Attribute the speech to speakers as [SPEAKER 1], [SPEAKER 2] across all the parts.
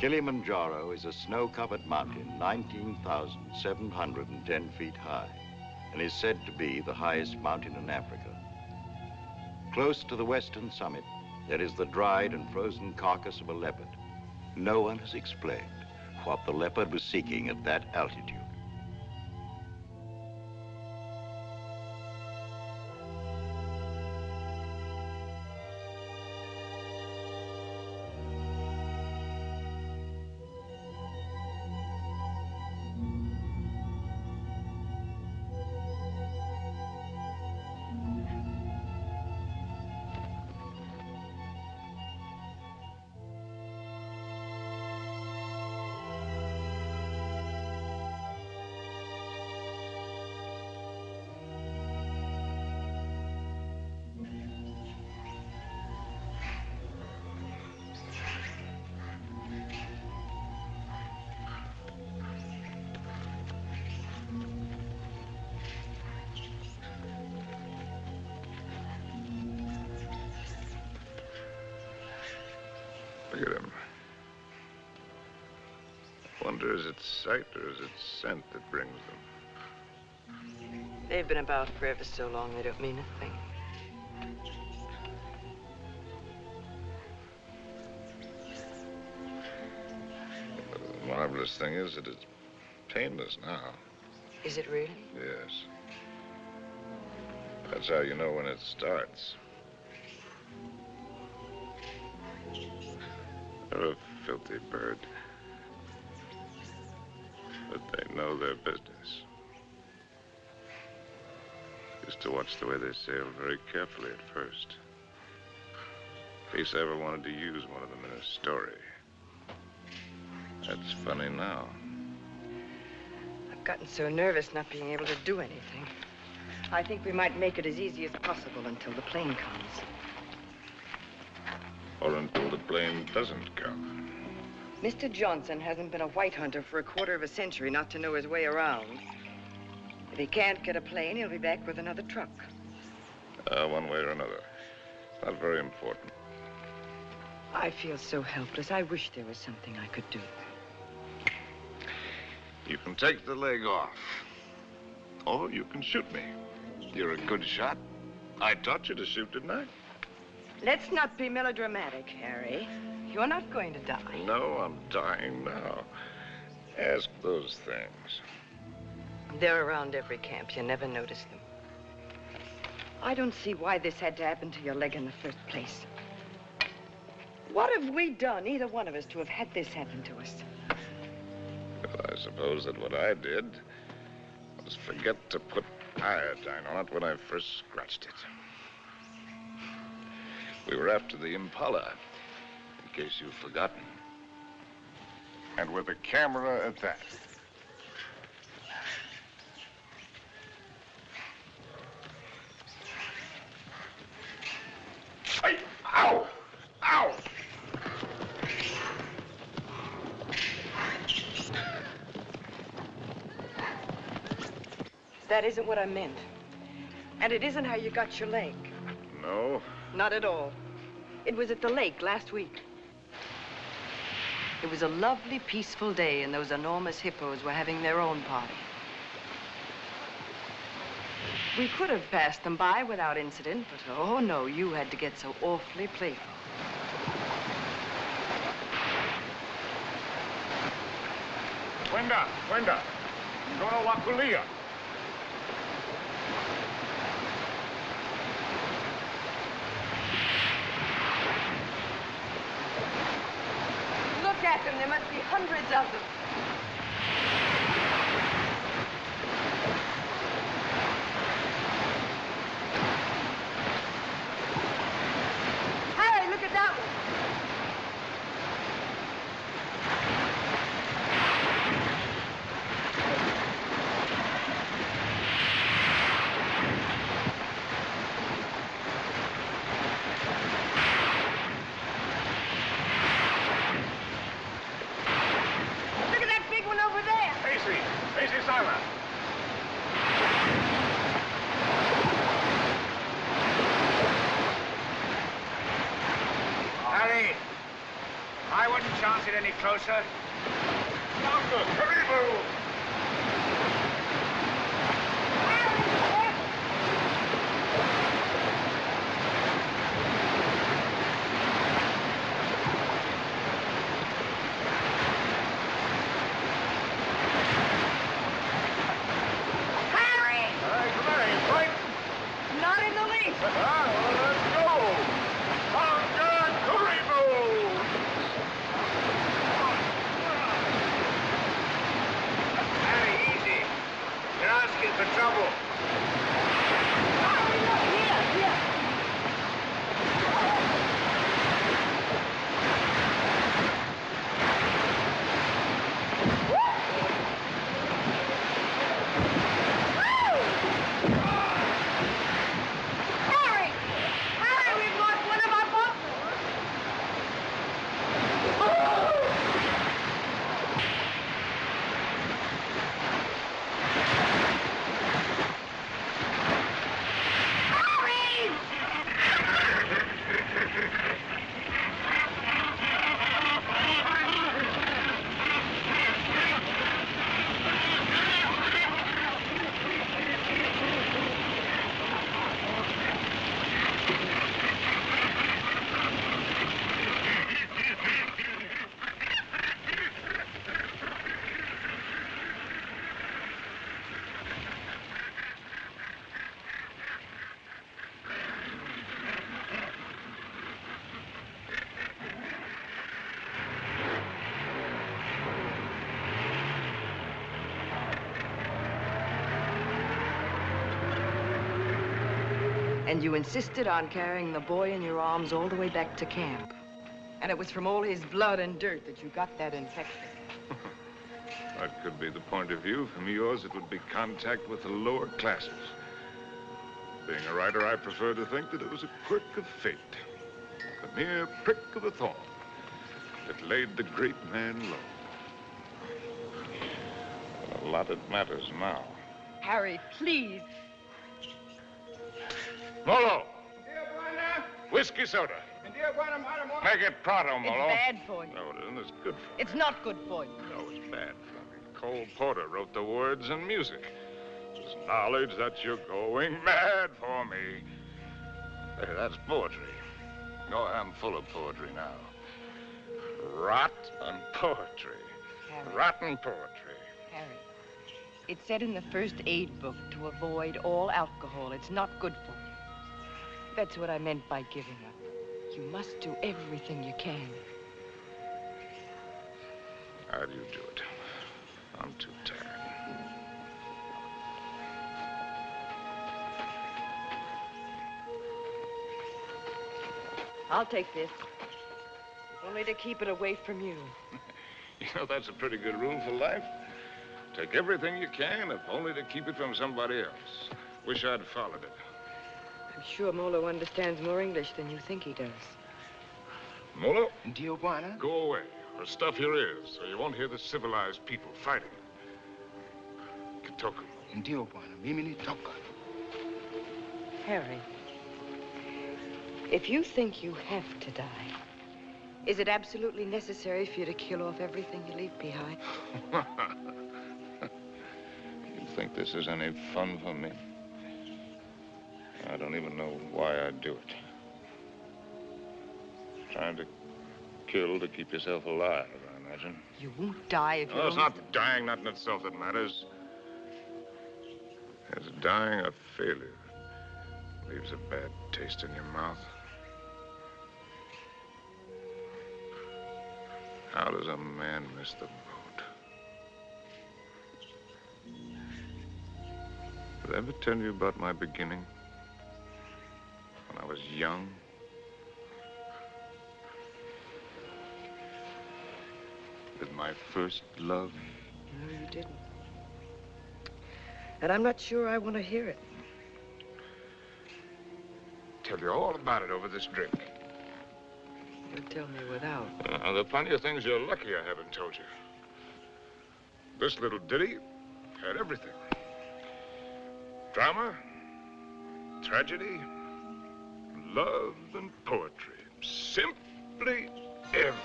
[SPEAKER 1] Kilimanjaro is a snow-covered mountain 19,710 feet high and is said to be the highest mountain in Africa. Close to the western summit, there is the dried and frozen carcass of a leopard. No one has explained what the leopard was seeking at that altitude.
[SPEAKER 2] Look at him. I wonder, is it sight or is it scent that brings them?
[SPEAKER 3] They've been about for ever so long, they don't mean a thing.
[SPEAKER 2] The marvelous thing is that it's painless now.
[SPEAKER 3] Is it really?
[SPEAKER 2] Yes. That's how you know when it starts. They're a filthy bird. But they know their business. Used to watch the way they sailed very carefully at first. In case I ever wanted to use one of them in a story. That's funny now.
[SPEAKER 3] I've gotten so nervous not being able to do anything. I think we might make it as easy as possible until the plane comes.
[SPEAKER 2] Or until the plane doesn't come.
[SPEAKER 3] Mr. Johnson hasn't been a white hunter for a quarter of a century not to know his way around. If he can't get a plane, he'll be back with another truck.
[SPEAKER 2] One way or another. Not very important.
[SPEAKER 3] I feel so helpless. I wish there was something I could do.
[SPEAKER 2] You can take the leg off. Or you can shoot me. You're a good shot. I taught you to shoot, didn't I?
[SPEAKER 3] Let's not be melodramatic, Harry. You're not going to die.
[SPEAKER 2] No, I'm dying now. Ask those things.
[SPEAKER 3] They're around every camp. You never notice them. I don't see why this had to happen to your leg in the first place. What have we done, either one of us, to have had this happen to us?
[SPEAKER 2] Well, I suppose that what I did was forget to put iodine on it when I first scratched it. We were after the Impala, in case you've forgotten. And with a camera at that. Hey, ow! Ow!
[SPEAKER 3] That isn't what I meant. And it isn't how you got your leg.
[SPEAKER 2] No?
[SPEAKER 3] Not at all. It was at the lake last week. It was a lovely, peaceful day, and those enormous hippos were having their own party. We could have passed them by without incident, but oh no, you had to get so awfully playful.
[SPEAKER 2] Wenda, Dona Wakulia.
[SPEAKER 3] Look at them, there must be hundreds of them. Harry, look at that one. Look at that big
[SPEAKER 2] closer. Longer. Hurry, move.
[SPEAKER 3] And you insisted on carrying the boy in your arms all the way back to camp. And it was from all his blood and dirt that you got that infection.
[SPEAKER 2] That could be the point of view. From yours, it would be contact with the lower classes. Being a writer, I prefer to think that it was a quirk of fate. A mere prick of a thorn that laid the great man low. A lot it matters now.
[SPEAKER 3] Harry, please.
[SPEAKER 2] Molo! Whiskey soda. Make it pronto, Molo.
[SPEAKER 3] It's bad for you.
[SPEAKER 2] No, it isn't. It's good for me.
[SPEAKER 3] It's not good for you.
[SPEAKER 2] No, it's bad for me. Cole Porter wrote the words and music. There's knowledge that you're going mad for me. Hey, that's poetry. Oh, I'm full of poetry now. Rot and poetry.
[SPEAKER 3] Harry.
[SPEAKER 2] Rotten poetry.
[SPEAKER 3] Harry, it said in the first aid book to avoid all alcohol. It's not good for you. That's what I meant by giving up. You must do everything you can.
[SPEAKER 2] How do you do it? I'm too tired.
[SPEAKER 3] I'll take this. Only to keep it away from you.
[SPEAKER 2] You know, that's a pretty good rule for life. Take everything you can, if only to keep it from somebody else. Wish I'd followed it.
[SPEAKER 3] I'm sure Molo understands more English than you think he does.
[SPEAKER 2] Molo?
[SPEAKER 4] Tijuana?
[SPEAKER 2] Go away, or stuff your ears, so you won't hear the civilized people fighting. Kitoku.
[SPEAKER 4] Tijuana, mimi toka.
[SPEAKER 3] Harry, if you think you have to die, is it absolutely necessary for you to kill off everything you leave behind?
[SPEAKER 2] You think this is any fun for me? I don't even know why I do it. Trying to kill to keep yourself alive, I imagine.
[SPEAKER 3] You won't die if you
[SPEAKER 2] Oh, it's
[SPEAKER 3] don't...
[SPEAKER 2] not dying, not in itself that matters. It's dying a failure. Leaves a bad taste in your mouth. How does a man miss the boat? Did I ever tell you about my beginning? When I was young? With my first love?
[SPEAKER 3] No, you didn't. And I'm not sure I want to hear it.
[SPEAKER 2] Tell you all about it over this drink.
[SPEAKER 3] You'll tell me without.
[SPEAKER 2] There are plenty of things you're lucky I haven't told you. This little ditty had everything. Drama, tragedy, love, and poetry. Simply everything.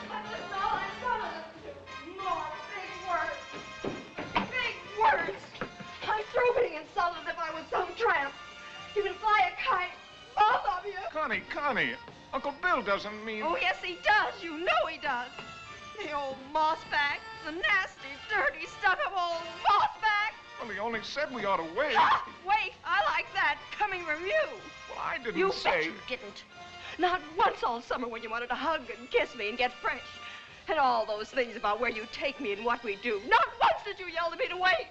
[SPEAKER 3] That's all I'm gonna listen to. More big words. Big words. I'm through being insulted if I was some tramp. You can fly a kite, both of you.
[SPEAKER 2] Connie, Uncle Bill doesn't mean...
[SPEAKER 3] Oh, yes, he does. You know he does. The old mossback, the nasty, dirty, stuck-up old mossback.
[SPEAKER 2] Well, he only said we ought to wait.
[SPEAKER 3] Ah, wait, I like that, coming from you.
[SPEAKER 2] Well, I didn't
[SPEAKER 3] You
[SPEAKER 2] say...
[SPEAKER 3] bet you didn't. Not once all summer when you wanted to hug and kiss me and get fresh. And all those things about where you take me and what we do. Not once did you yell to me to wait.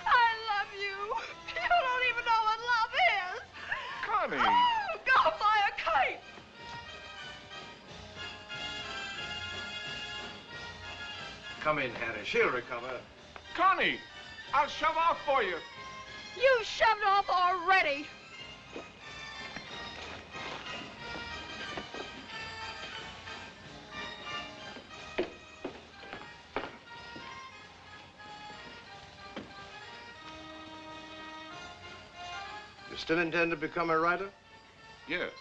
[SPEAKER 3] I love you. You don't even know what love is.
[SPEAKER 2] Connie!
[SPEAKER 3] Oh, go fly a kite.
[SPEAKER 4] Come in, Harry. She'll recover.
[SPEAKER 2] Connie! I'll shove off for you.
[SPEAKER 3] You shoved off already.
[SPEAKER 4] You still intend to become a writer?
[SPEAKER 2] Yes.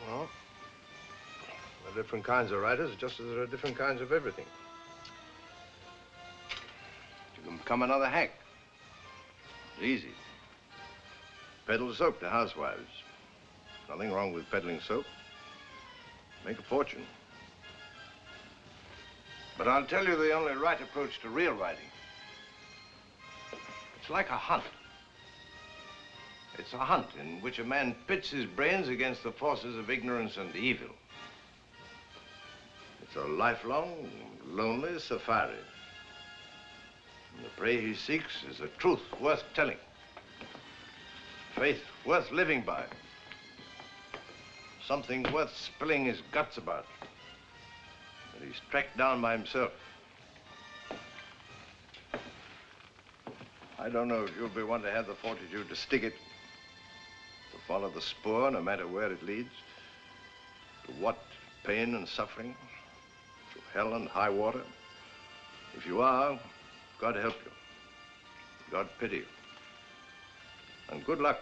[SPEAKER 4] Well, there are different kinds of writers, just as there are different kinds of everything. You can become another hack. It's easy. Peddle soap to housewives. Nothing wrong with peddling soap. Make a fortune. But I'll tell you the only right approach to real writing. It's like a hunt. It's a hunt in which a man pits his brains against the forces of ignorance and evil. It's a lifelong, lonely safari. And the prey he seeks is a truth worth telling. Faith worth living by. Something worth spilling his guts about. That he's tracked down by himself. I don't know if you'll be one to have the fortitude to stick it. To follow the spoor, no matter where it leads. To what pain and suffering. To hell and high water. If you are, God help you. God pity you. And good luck.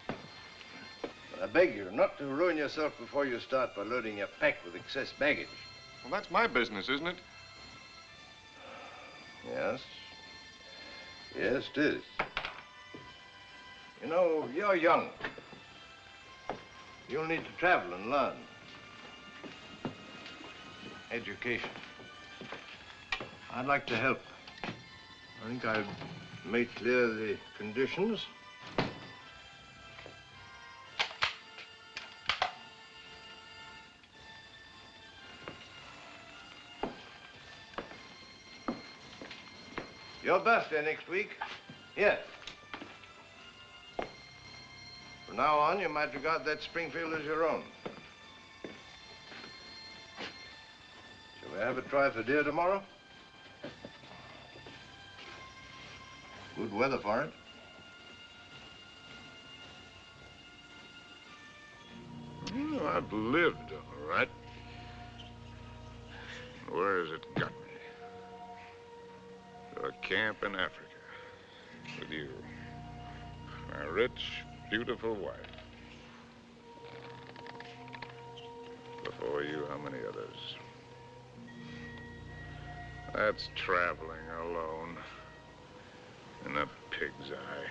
[SPEAKER 4] But I beg you not to ruin yourself before you start by loading your pack with excess baggage.
[SPEAKER 2] Well, that's my business, isn't it?
[SPEAKER 4] Yes. Yes, it is. You know, you're young. You'll need to travel and learn. Education. I'd like to help. I think I've made clear the conditions. Your birthday next week. Here. From now on, you might regard that Springfield as your own. Shall we have a try for deer tomorrow? Good weather for it.
[SPEAKER 2] Well, I've lived, all right. Where has it got me? To a camp in Africa. With you. My rich, beautiful wife. Before you, how many others? That's traveling alone. In a pig's eye.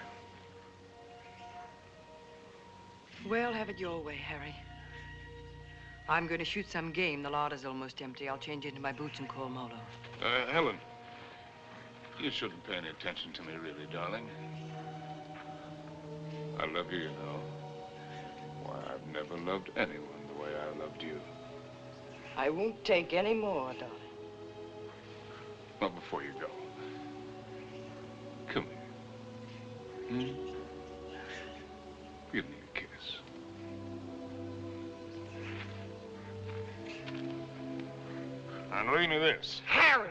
[SPEAKER 3] Well, have it your way, Harry. I'm going to shoot some game. The larder's almost empty. I'll change into my boots and call Molo.
[SPEAKER 2] Helen, you shouldn't pay any attention to me, really, darling. I love you, you know. Why, I've never loved anyone the way I loved you.
[SPEAKER 3] I won't take any more, darling.
[SPEAKER 2] Well, before you go, come here. Give me a kiss. And read me this.
[SPEAKER 3] Harry!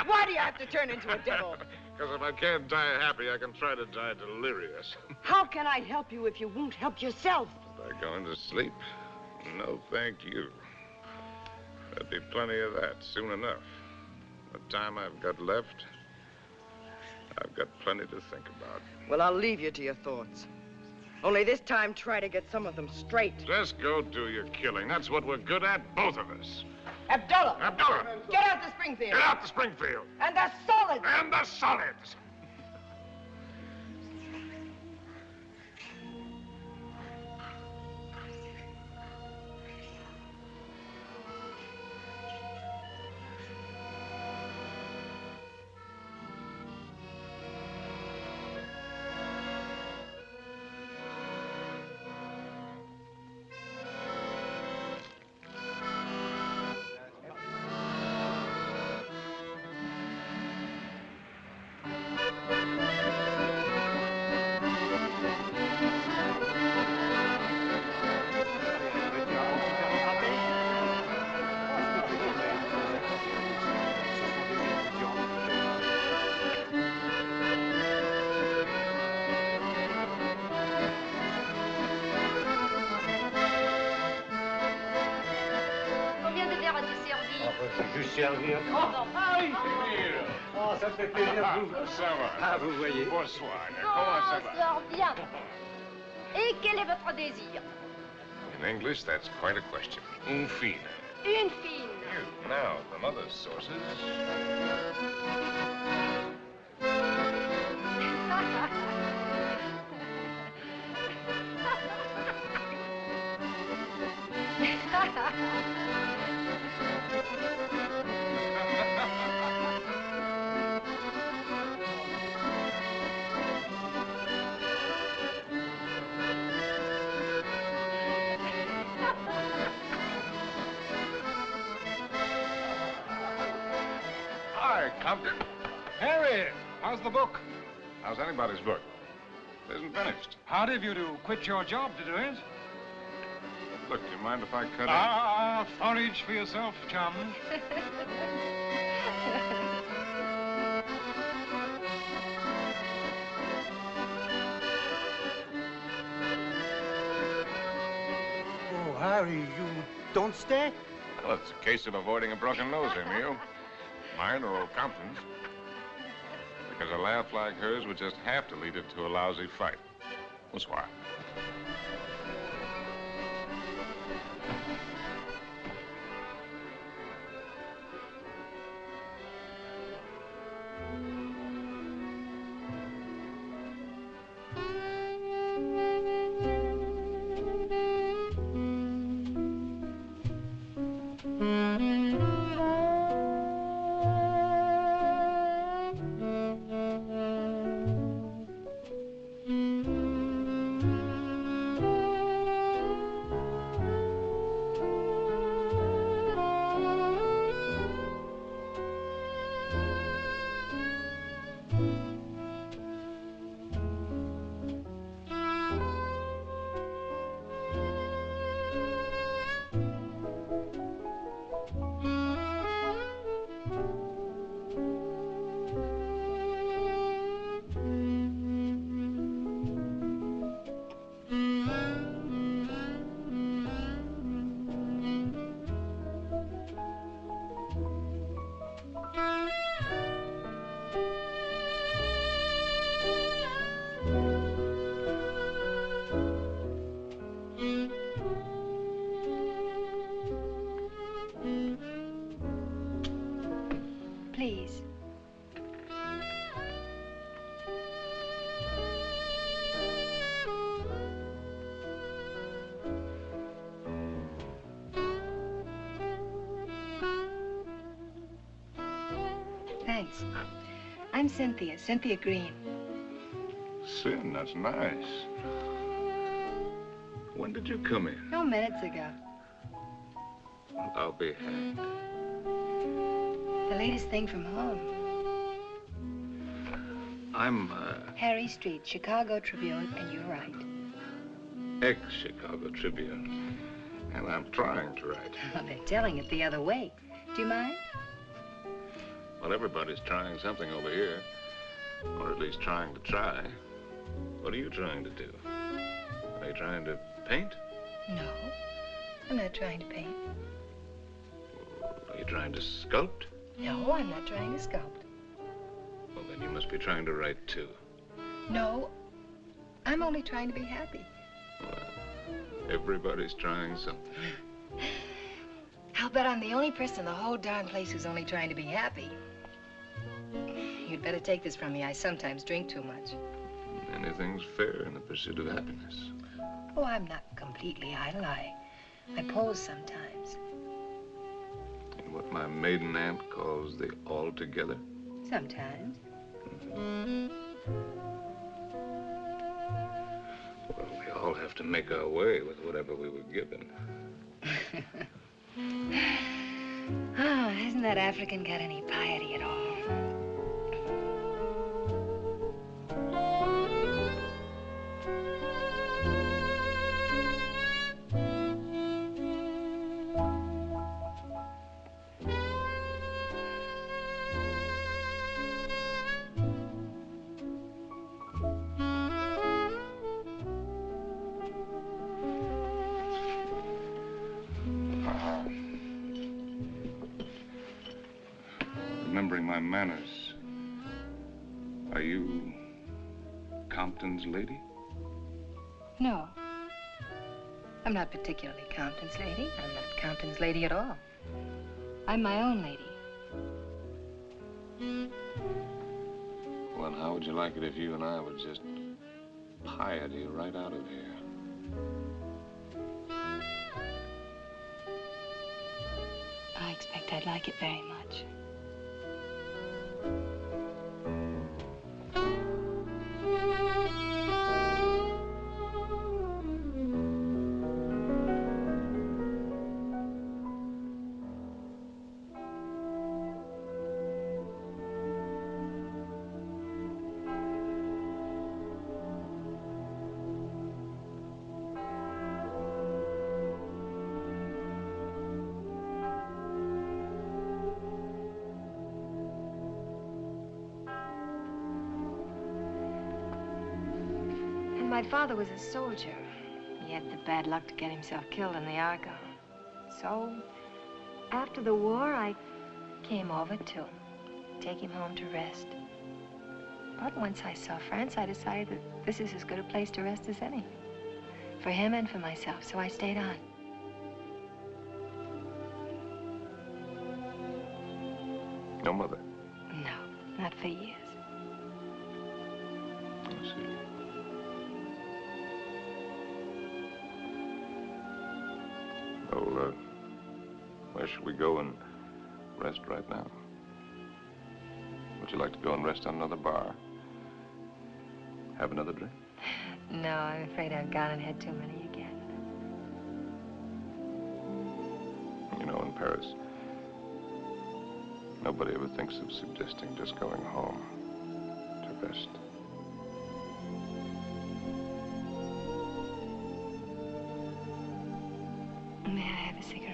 [SPEAKER 3] Why do you have to turn into a devil?
[SPEAKER 2] Because if I can't die happy, I can try to die delirious.
[SPEAKER 3] How can I help you if you won't help yourself?
[SPEAKER 2] By going to sleep? No, thank you. There'll be plenty of that soon enough. The time I've got left, I've got plenty to think about.
[SPEAKER 3] Well, I'll leave you to your thoughts. Only this time, try to get some of them straight.
[SPEAKER 2] Just go do your killing. That's what we're good at, both of us.
[SPEAKER 3] Abdullah!
[SPEAKER 2] Abdullah!
[SPEAKER 3] Get out to Springfield!
[SPEAKER 2] Get out to Springfield!
[SPEAKER 3] And the solids!
[SPEAKER 2] And the solids!
[SPEAKER 5] Servir. Oh, Harry! Oh, ça fait plaisir.
[SPEAKER 2] Ça va.
[SPEAKER 5] Ah, vous voyez.
[SPEAKER 2] Bonsoir. Comment ça va?
[SPEAKER 6] Sort bien. Et quel est votre désir?
[SPEAKER 2] In English, that's quite a question. Une fine.
[SPEAKER 6] Une fine.
[SPEAKER 2] Now, from other sources... Hi, Compton.
[SPEAKER 7] Harry, how's the book?
[SPEAKER 2] How's anybody's book? It isn't finished.
[SPEAKER 7] Hard of you to quit your job to do it.
[SPEAKER 2] Look, do you mind if I cut
[SPEAKER 7] Forage for yourself, chum.
[SPEAKER 5] Oh, Harry, you don't stay?
[SPEAKER 2] Well, it's a case of avoiding a broken nose, Emil. Mine or old Compton's. Because a laugh like hers would just have to lead it to a lousy fight. Bonsoir.
[SPEAKER 6] Please. Thanks. I'm Cynthia Green.
[SPEAKER 2] Sin, that's nice. When did you come in?
[SPEAKER 6] No, minutes ago.
[SPEAKER 2] Well, I'll be hanged.
[SPEAKER 6] The latest thing from home.
[SPEAKER 2] I'm,
[SPEAKER 6] Harry Street, Chicago Tribune, and you're right.
[SPEAKER 2] ex-Chicago Tribune. And I'm trying to write.
[SPEAKER 6] Well, they're telling it the other way. Do you mind?
[SPEAKER 2] Well, everybody's trying something over here. Or at least trying to try. What are you trying to do? Are you trying to paint?
[SPEAKER 6] No, I'm not trying to paint.
[SPEAKER 2] Are you trying to sculpt?
[SPEAKER 6] No, I'm not trying to sculpt.
[SPEAKER 2] Well, then you must be trying to write, too.
[SPEAKER 6] No, I'm only trying to be happy.
[SPEAKER 2] Everybody's trying something.
[SPEAKER 6] I'll bet I'm the only person in the whole darn place who's only trying to be happy. You'd better take this from me. I sometimes drink too much.
[SPEAKER 2] Anything's fair in the pursuit of happiness.
[SPEAKER 6] Oh, I'm not completely idle. I pose sometimes.
[SPEAKER 2] In what my maiden aunt calls the altogether.
[SPEAKER 6] Sometimes.
[SPEAKER 2] Well, we all have to make our way with whatever we were given.
[SPEAKER 6] Oh, hasn't that African got any piety at all?
[SPEAKER 2] Remembering my manners, are you Compton's lady?
[SPEAKER 6] No. I'm not particularly Compton's lady. I'm not Compton's lady at all. I'm my own lady.
[SPEAKER 2] Well, and how would you like it if you and I would just piety right out of here?
[SPEAKER 6] I expect I'd like it very much. My father was a soldier. He had the bad luck to get himself killed in the Argonne. So, after the war, I came over to take him home to rest. But once I saw France, I decided that this is as good a place to rest as any. For him and for myself, so I stayed on.
[SPEAKER 2] No mother?
[SPEAKER 6] No, not for years.
[SPEAKER 2] I see. Oh, where should we go and rest right now? Would you like to go and rest on another bar? Have another drink?
[SPEAKER 6] No, I'm afraid I've gone and had too many again.
[SPEAKER 2] You know, in Paris, nobody ever thinks of suggesting just going home to rest.
[SPEAKER 6] May I have a cigarette?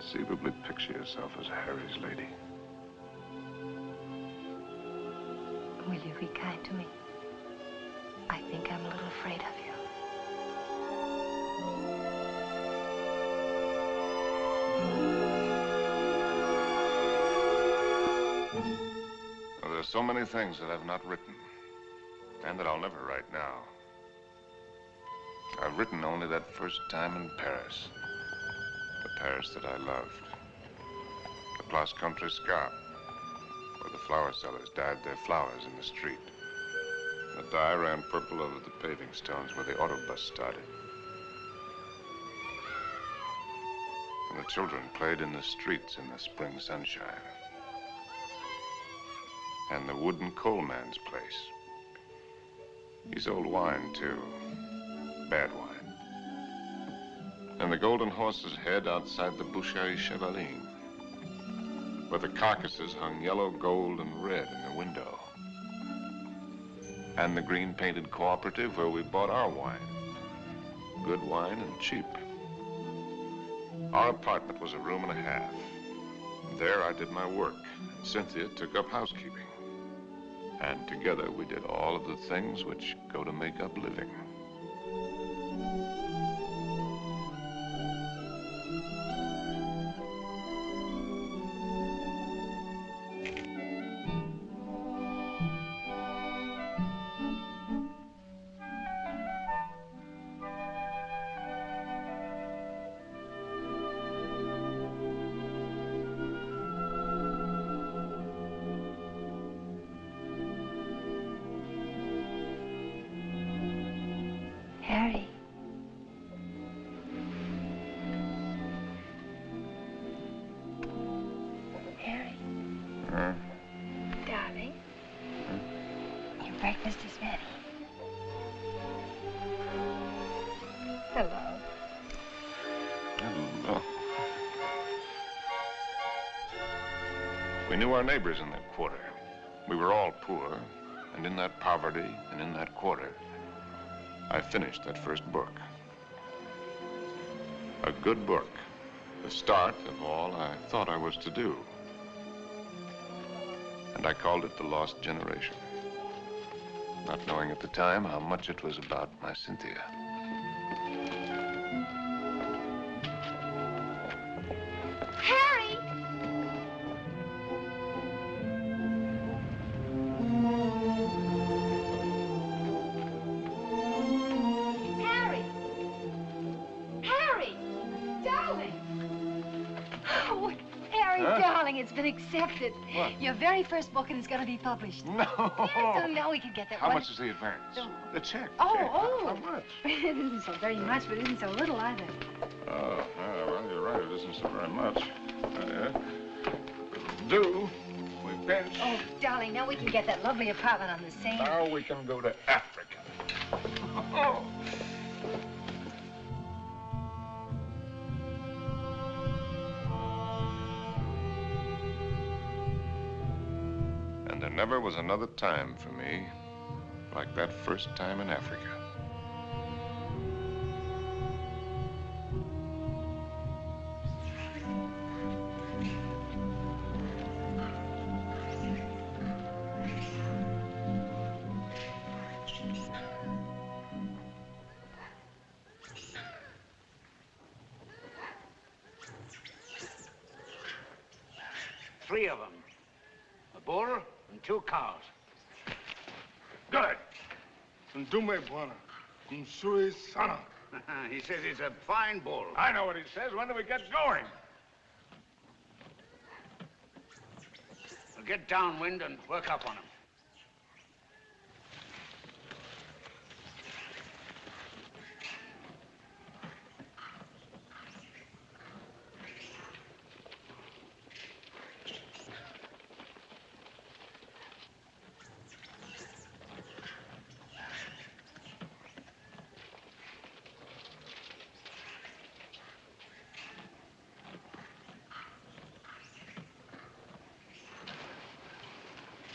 [SPEAKER 2] Conceivably picture yourself as Harry's lady.
[SPEAKER 6] Will you be kind to me? I think I'm a little afraid of you.
[SPEAKER 2] Well, there's so many things that I've not written, and that I'll never write now. I've written only that first time in Paris. The Paris that I loved. The Place Country Scarpe, where the flower sellers dyed their flowers in the street. The dye ran purple over the paving stones where the autobus started. And the children played in the streets in the spring sunshine. And the wooden coal man's place. He sold wine, too. Bad wine. And the Golden Horse's head outside the Boucherie Chevaline. where the carcasses hung yellow, gold, and red in the window. And the green-painted cooperative where we bought our wine. Good wine and cheap. Our apartment was a room and a half. There I did my work, and Cynthia took up housekeeping. And together we did all of the things which go to make up living.
[SPEAKER 6] Harry. Harry. Darling. Your breakfast is ready. Hello.
[SPEAKER 2] Hello. We knew our neighbors in that quarter. We were all poor, and in that poverty and in that quarter, I finished that first book. A good book, the start of all I thought I was to do. And I called it The Lost Generation, not knowing at the time how much it was about my Cynthia.
[SPEAKER 6] Harry! Harry! Harry! Darling! Oh, Harry, darling, it's been accepted.
[SPEAKER 2] What?
[SPEAKER 6] Your very first book, and it's going to be published.
[SPEAKER 2] No!
[SPEAKER 6] Yes, so now we can get that
[SPEAKER 2] How
[SPEAKER 6] one.
[SPEAKER 2] much is the advance? The check.
[SPEAKER 6] Oh,
[SPEAKER 2] check.
[SPEAKER 6] oh.
[SPEAKER 2] How much?
[SPEAKER 6] It isn't so very much, but it isn't so little either.
[SPEAKER 2] Oh, well, you're right. It isn't so very much. Do. We pinch.
[SPEAKER 6] Oh, darling, now we can get that lovely apartment on the Seine.
[SPEAKER 2] Now we can go to Africa. Oh. And there never was another time for me like that first time in Africa.
[SPEAKER 5] Three of them. A bull and 2 cows.
[SPEAKER 2] Good. Ndume bwana. Msuri sana.
[SPEAKER 5] He says he's a fine bull.
[SPEAKER 2] I know what he says. When do we get going?
[SPEAKER 5] We'll get downwind and work up on him.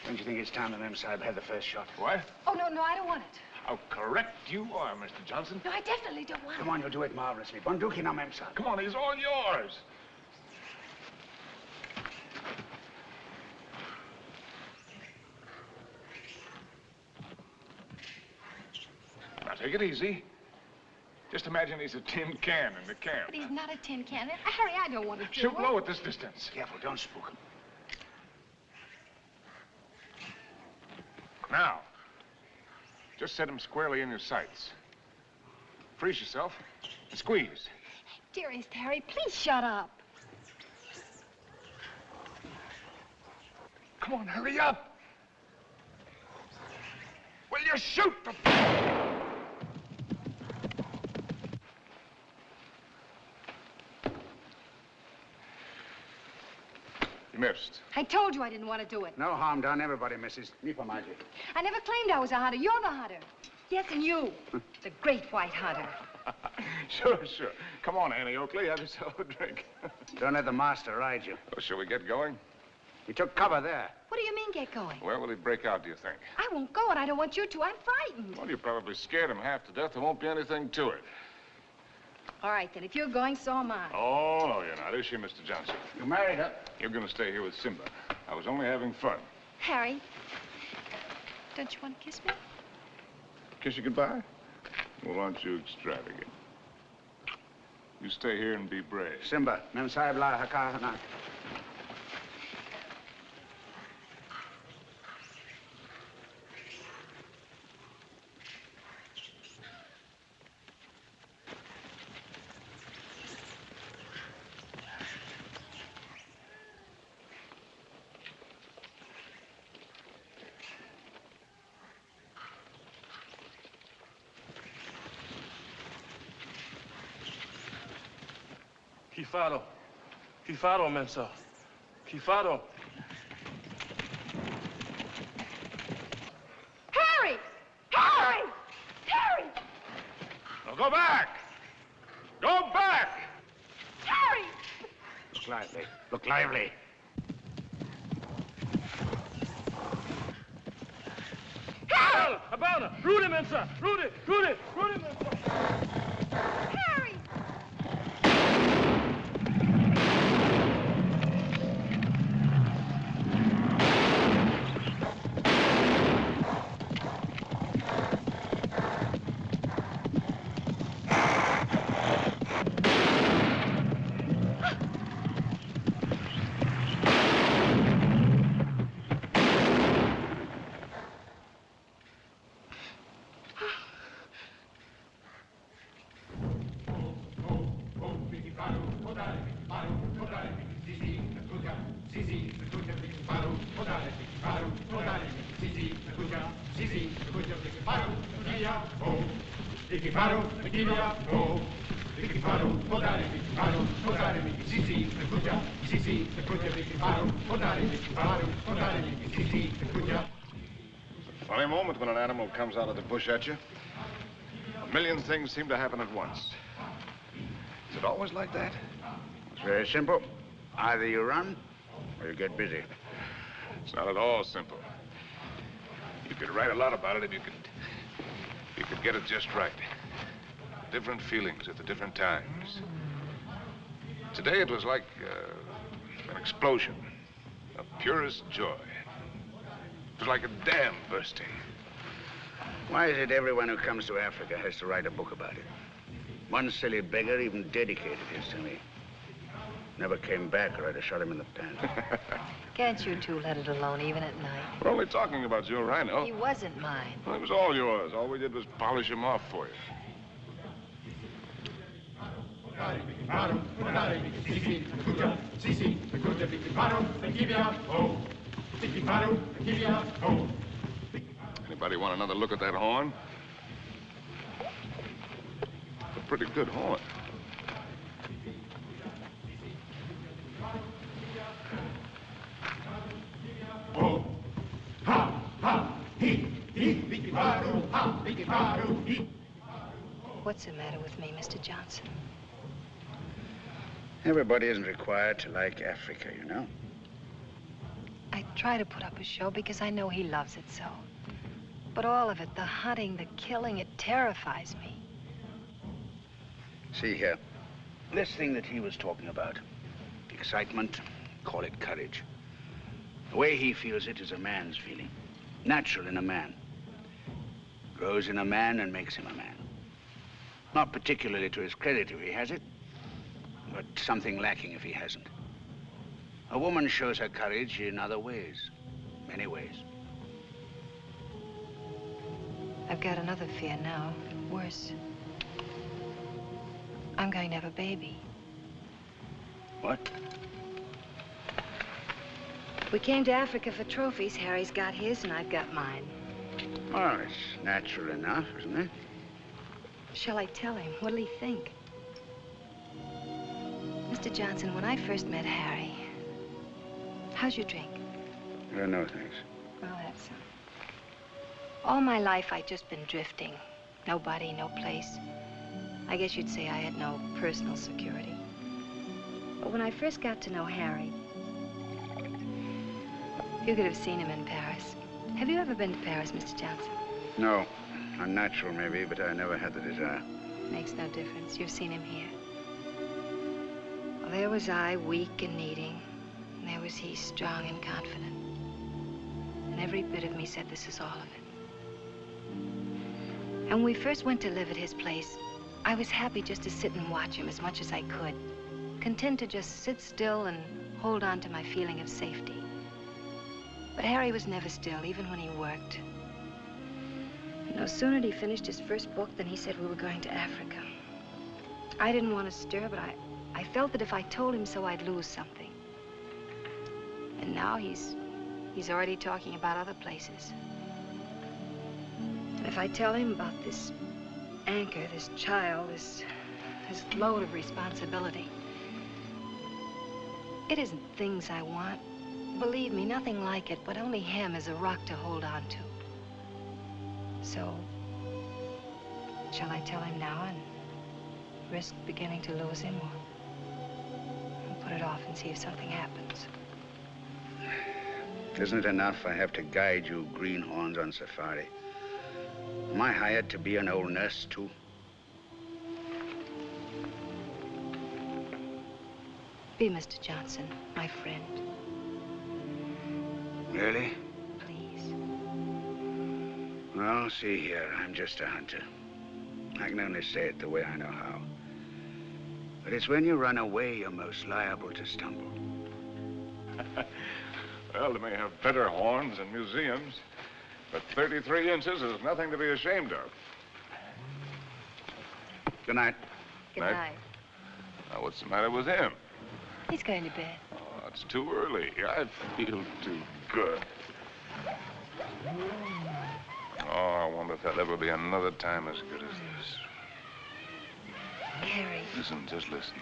[SPEAKER 5] Don't you think it's time the Mem Sahib had the first shot?
[SPEAKER 2] What?
[SPEAKER 6] Oh, no, no, I don't want it.
[SPEAKER 2] How correct you are, Mr. Johnson.
[SPEAKER 6] No, I definitely don't want
[SPEAKER 5] Come
[SPEAKER 6] it.
[SPEAKER 5] on, you'll do it marvelously. Bunduki now, Mem Sahib.
[SPEAKER 2] Come on, he's all yours. Now, take it easy. Just imagine he's a tin can in the camp.
[SPEAKER 6] But he's not a tin can. Harry, I don't want to do
[SPEAKER 2] Shoot
[SPEAKER 6] it.
[SPEAKER 2] low at this distance.
[SPEAKER 5] Careful, don't spook him.
[SPEAKER 2] Now, just set him squarely in your sights. Freeze yourself and squeeze.
[SPEAKER 6] Dearest Harry, please shut up.
[SPEAKER 2] Come on, hurry up. Will you shoot the... You missed.
[SPEAKER 6] I told you I didn't want to do it.
[SPEAKER 5] No harm done. Everybody misses. Me for magic.
[SPEAKER 6] I never claimed I was a hunter. You're the hunter. Yes, and you. The great white hunter.
[SPEAKER 2] Sure, sure. Come on, Annie Oakley, have yourself a drink.
[SPEAKER 5] Don't let the master ride you.
[SPEAKER 2] Oh, shall we get going?
[SPEAKER 5] He took cover there.
[SPEAKER 6] What do you mean, get going?
[SPEAKER 2] Where will he break out, do you think?
[SPEAKER 6] I won't go, and I don't want you to. I'm frightened.
[SPEAKER 2] Well, you probably scared him half to death. There won't be anything to it.
[SPEAKER 6] All right, then. If you're going, so am I.
[SPEAKER 2] Oh, no, you're not. Is she, Mr. Johnson?
[SPEAKER 5] You married her?
[SPEAKER 2] You're going to stay here with Simba. I was only having fun.
[SPEAKER 6] Harry, don't you want to kiss me?
[SPEAKER 2] Kiss you goodbye? Well, aren't you extravagant? You stay here and be brave.
[SPEAKER 5] Simba, mem sahib la haka na.
[SPEAKER 8] Kifado. Kifado, Mensa. Kifado.
[SPEAKER 6] Harry! Harry! Harry!
[SPEAKER 2] Now go back! Go back!
[SPEAKER 6] Harry!
[SPEAKER 5] Look lively. Look lively.
[SPEAKER 8] Harry! Habana! Rudy, Mensa! Rudy! Rudy! Rudy, Mensa!
[SPEAKER 6] Harry!
[SPEAKER 2] Funny moment when an animal comes out of the bush at you. A million things seem to happen at once. Is it always like that?
[SPEAKER 5] It's very simple. Either you run or you get busy.
[SPEAKER 2] It's not at all simple. You could write a lot about it if you could get it just right. Different feelings at the different times. Today it was like an explosion of purest joy. It was like a dam bursting.
[SPEAKER 5] Why is it everyone who comes to Africa has to write a book about it? One silly beggar even dedicated his to me. Never came back or I'd have shot him in the pants.
[SPEAKER 6] Can't you two let it alone, even at night?
[SPEAKER 2] We're only talking about your rhino.
[SPEAKER 6] He wasn't mine.
[SPEAKER 2] Well, it was all yours. All we did was polish him off for you. Anybody want another look at that horn? It's a pretty good horn.
[SPEAKER 6] What's the matter with me, Mr. Johnson?
[SPEAKER 5] Everybody isn't required to like Africa, you know.
[SPEAKER 6] I try to put up a show because I know he loves it so. But all of it, the hunting, the killing, it terrifies me.
[SPEAKER 5] See here, this thing that he was talking about, excitement, call it courage. The way he feels it is a man's feeling, natural in a man. Grows in a man and makes him a man. Not particularly to his credit if he has it, but something lacking if he hasn't. A woman shows her courage in other ways, many ways.
[SPEAKER 6] I've got another fear now, worse. I'm going to have a baby.
[SPEAKER 5] What?
[SPEAKER 6] We came to Africa for trophies. Harry's got his and I've got mine.
[SPEAKER 5] Well, it's natural enough, isn't it?
[SPEAKER 6] Shall I tell him? What'll he think? Mr. Johnson, when I first met Harry, how's your drink?
[SPEAKER 5] No, thanks.
[SPEAKER 6] Well, that's all my life I'd just been drifting. Nobody, no place. I guess you'd say I had no personal security. But when I first got to know Harry, You could have seen him in Paris. Have you ever been to Paris, Mr. Johnson?
[SPEAKER 5] No. Unnatural, maybe, but I never had the desire.
[SPEAKER 6] Makes no difference. You've seen him here. Well, there was I, weak and needing. And there was he, strong and confident. And every bit of me said this is all of it. And when we first went to live at his place, I was happy just to sit and watch him as much as I could. Content to just sit still and hold on to my feeling of safety. But Harry was never still, even when he worked. No sooner had he finished his first book than he said we were going to Africa. I didn't want to stir, but I felt that if I told him so, I'd lose something. And now he's already talking about other places. And if I tell him about this anchor, this child, this load of responsibility, it isn't things I want. Believe me, nothing like it, but only him as a rock to hold on to. So, shall I tell him now and risk beginning to lose him, or put it off and see if something happens?
[SPEAKER 5] Isn't it enough I have to guide you greenhorns on safari? Am I hired to be an old nurse, too?
[SPEAKER 6] Be Mr. Johnson, my friend.
[SPEAKER 5] Really?
[SPEAKER 6] Please.
[SPEAKER 5] Well, see here, I'm just a hunter. I can only say it the way I know how. But it's when you run away you're most liable to stumble.
[SPEAKER 2] Well, they may have better horns in museums, but 33 inches is nothing to be ashamed of.
[SPEAKER 5] Good night.
[SPEAKER 6] Good
[SPEAKER 2] Night.
[SPEAKER 6] night.
[SPEAKER 2] Now, what's the matter with him?
[SPEAKER 6] He's going to bed.
[SPEAKER 2] Oh, it's too early. I feel too good. Oh, I wonder if there'll ever be another time as good as this.
[SPEAKER 6] Harry.
[SPEAKER 2] Listen, just listen.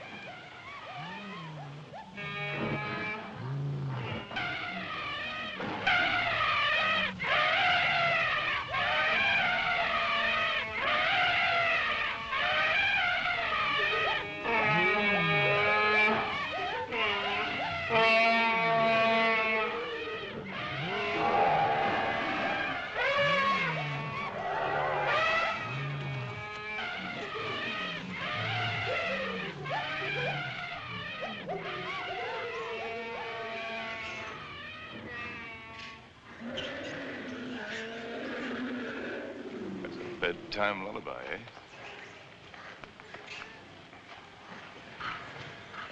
[SPEAKER 2] Bedtime lullaby, eh?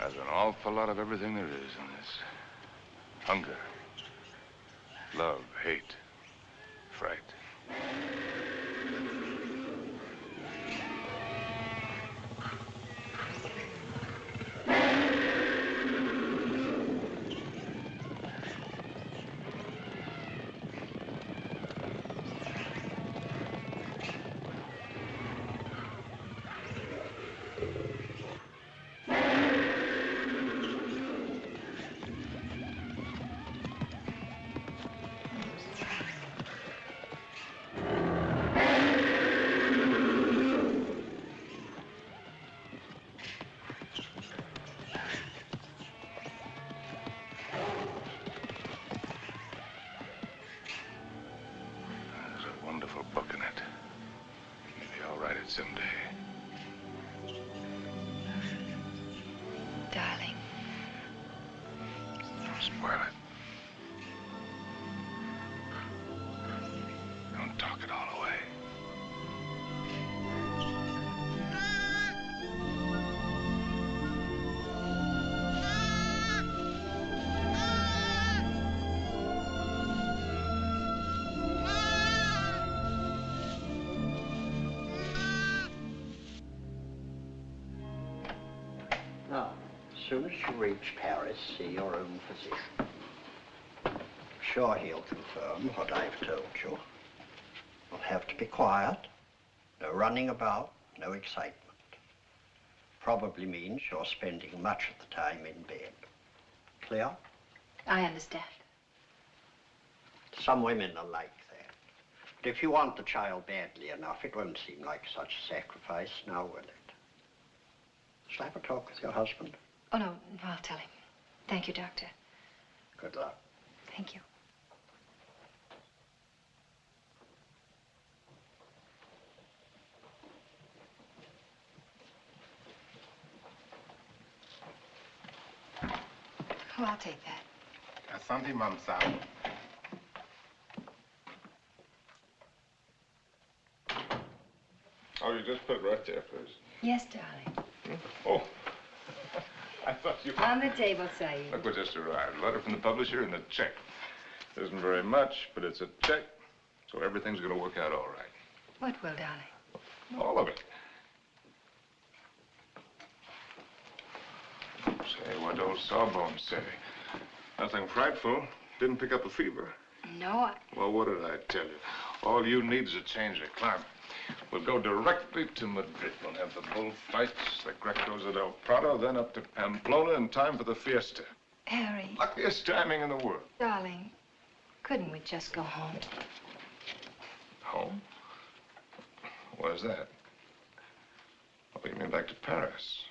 [SPEAKER 2] There's an awful lot of everything there is in this. Hunger, love, hate, fright. Book in it. Maybe I'll write it someday.
[SPEAKER 6] Darling.
[SPEAKER 2] Don't spoil it. Don't talk it all away.
[SPEAKER 9] Now, as soon as you reach Paris, see your own physician. Sure he'll confirm what I've told you. You'll have to be quiet, no running about, no excitement. Probably means you're spending much of the time in bed. Clear?
[SPEAKER 6] I understand.
[SPEAKER 9] Some women are like that. But if you want the child badly enough, it won't seem like such a sacrifice, now will it? Shall I have a talk with your husband?
[SPEAKER 6] Oh, no, I'll tell him. Thank you, Doctor.
[SPEAKER 9] Good luck.
[SPEAKER 6] Thank you. Oh, I'll take that.
[SPEAKER 10] Asante, Mamsa.
[SPEAKER 2] Oh, you just put it right there, please.
[SPEAKER 6] Yes, darling.
[SPEAKER 2] Oh, I thought you...
[SPEAKER 6] On the table, Saeed.
[SPEAKER 2] Look what just arrived. A letter from the publisher and a check. It isn't very much, but it's a check, so everything's going to work out all right.
[SPEAKER 6] What will, darling?
[SPEAKER 2] All of it. Say, what old Sawbones say? Nothing frightful. Didn't pick up a fever.
[SPEAKER 6] No,
[SPEAKER 2] Well, what did I tell you? All you need is a change of climate. We'll go directly to Madrid. We'll have the bullfights, the Grecos at El Prado, then up to Pamplona in time for the fiesta.
[SPEAKER 6] Harry.
[SPEAKER 2] Luckiest timing in the world.
[SPEAKER 6] Darling, couldn't we just go home?
[SPEAKER 2] Home? Where's that? Oh, you mean back to Paris?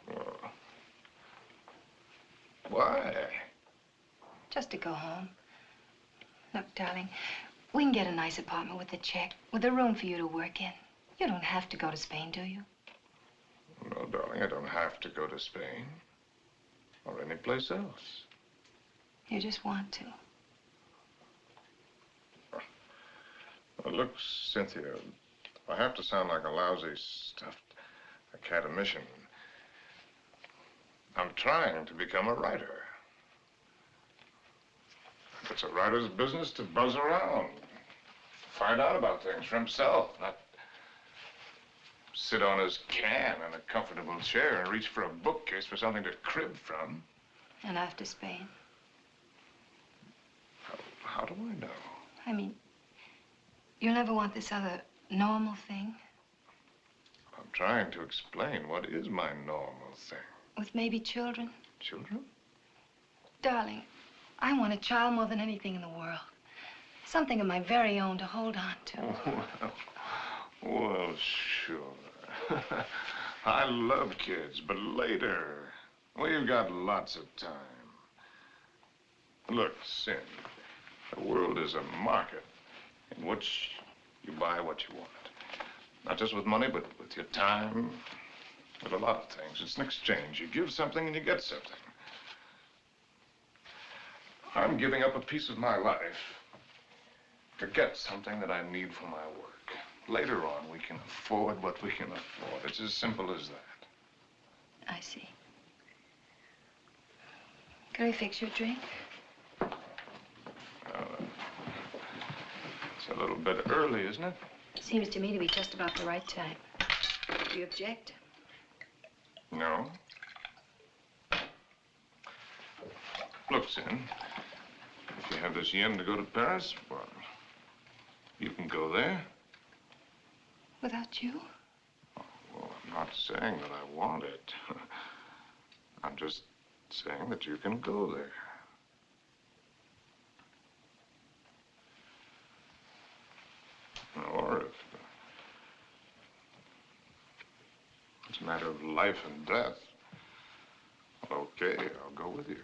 [SPEAKER 2] Well, why?
[SPEAKER 6] Just to go home. Look, darling, we can get a nice apartment with a check, with a room for you to work in. You don't have to go to Spain, do you?
[SPEAKER 2] No, darling, I don't have to go to Spain. Or any place else.
[SPEAKER 6] You just want to.
[SPEAKER 2] Well, look, Cynthia, I have to sound like a lousy, stuffed academician. I'm trying to become a writer. It's a writer's business to buzz around, find out about things for himself, not sit on his can in a comfortable chair and reach for a bookcase for something to crib from.
[SPEAKER 6] And after Spain?
[SPEAKER 2] How do I know?
[SPEAKER 6] I mean, you'll never want this other normal thing?
[SPEAKER 2] I'm trying to explain what is my normal thing.
[SPEAKER 6] With maybe children?
[SPEAKER 2] Children?
[SPEAKER 6] Darling, I want a child more than anything in the world. Something of my very own to hold on to.
[SPEAKER 2] Well, sure. I love kids, but later. We've got lots of time. Look, Sin, the world is a market in which you buy what you want. Not just with money, but with your time, with a lot of things. It's an exchange. You give something and you get something. I'm giving up a piece of my life to get something that I need for my work. Later on, we can afford what we can afford. It's as simple as that.
[SPEAKER 6] I see. Can I fix your drink?
[SPEAKER 2] It's a little bit early, isn't it?
[SPEAKER 6] Seems to me to be just about the right time. Do you object?
[SPEAKER 2] No. Look, Sin, if you have this yen to go to Paris, well, you can go there.
[SPEAKER 6] Without you?
[SPEAKER 2] Well, I'm not saying that I want it. I'm just saying that you can go there. Or if it's a matter of life and death, well, okay, I'll go with you.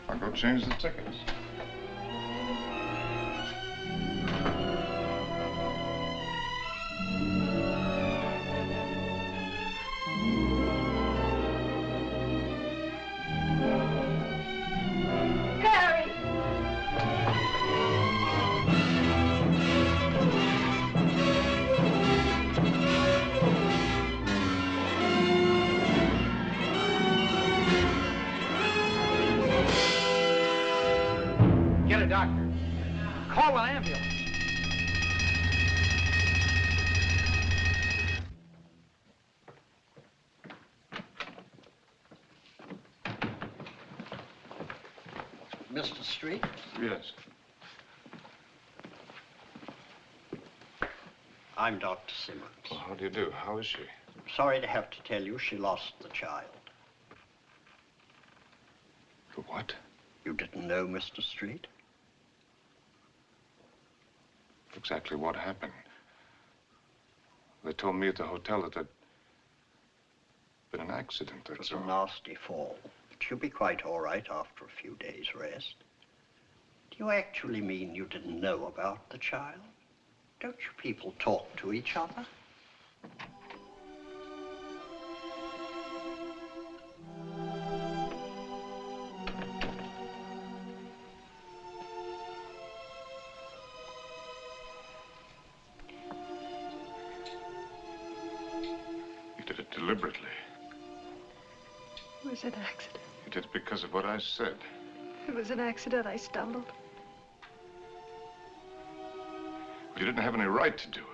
[SPEAKER 2] I'll go change the tickets.
[SPEAKER 7] Get a doctor. Call an ambulance.
[SPEAKER 9] Mr. Street?
[SPEAKER 2] Yes.
[SPEAKER 9] I'm Dr. Simmons.
[SPEAKER 2] Well, how do you do? How is she?
[SPEAKER 9] Sorry to have to tell you she lost the child.
[SPEAKER 2] What?
[SPEAKER 9] You didn't know, Mr. Street?
[SPEAKER 2] Exactly what happened? They told me at the hotel that Been an accident,
[SPEAKER 9] It was
[SPEAKER 2] that's
[SPEAKER 9] a
[SPEAKER 2] all.
[SPEAKER 9] nasty fall, but you'll be quite all right after a few days' rest. Do you actually mean you didn't know about the child? Don't you people talk to each other?
[SPEAKER 2] You did it deliberately.
[SPEAKER 6] It was an accident.
[SPEAKER 2] You did it because of what I said.
[SPEAKER 6] It was an accident. I stumbled.
[SPEAKER 2] You didn't have any right to do it.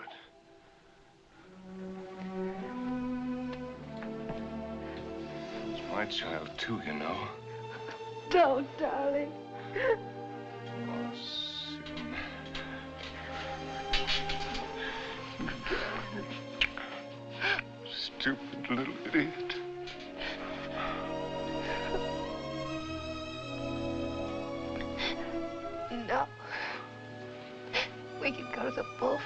[SPEAKER 2] It's my child, too, you know.
[SPEAKER 6] Don't, darling.
[SPEAKER 2] Oh, soon. Stupid little idiot.
[SPEAKER 6] No. We can go to the bullfights.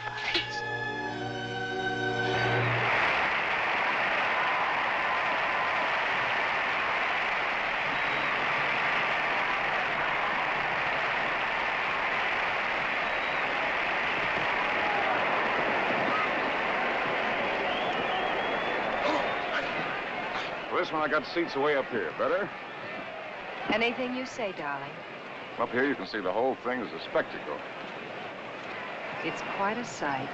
[SPEAKER 2] For this one, I got seats way up here. Better?
[SPEAKER 3] Anything you say, darling.
[SPEAKER 2] Up here, you can see the whole thing as a spectacle.
[SPEAKER 3] It's quite a sight.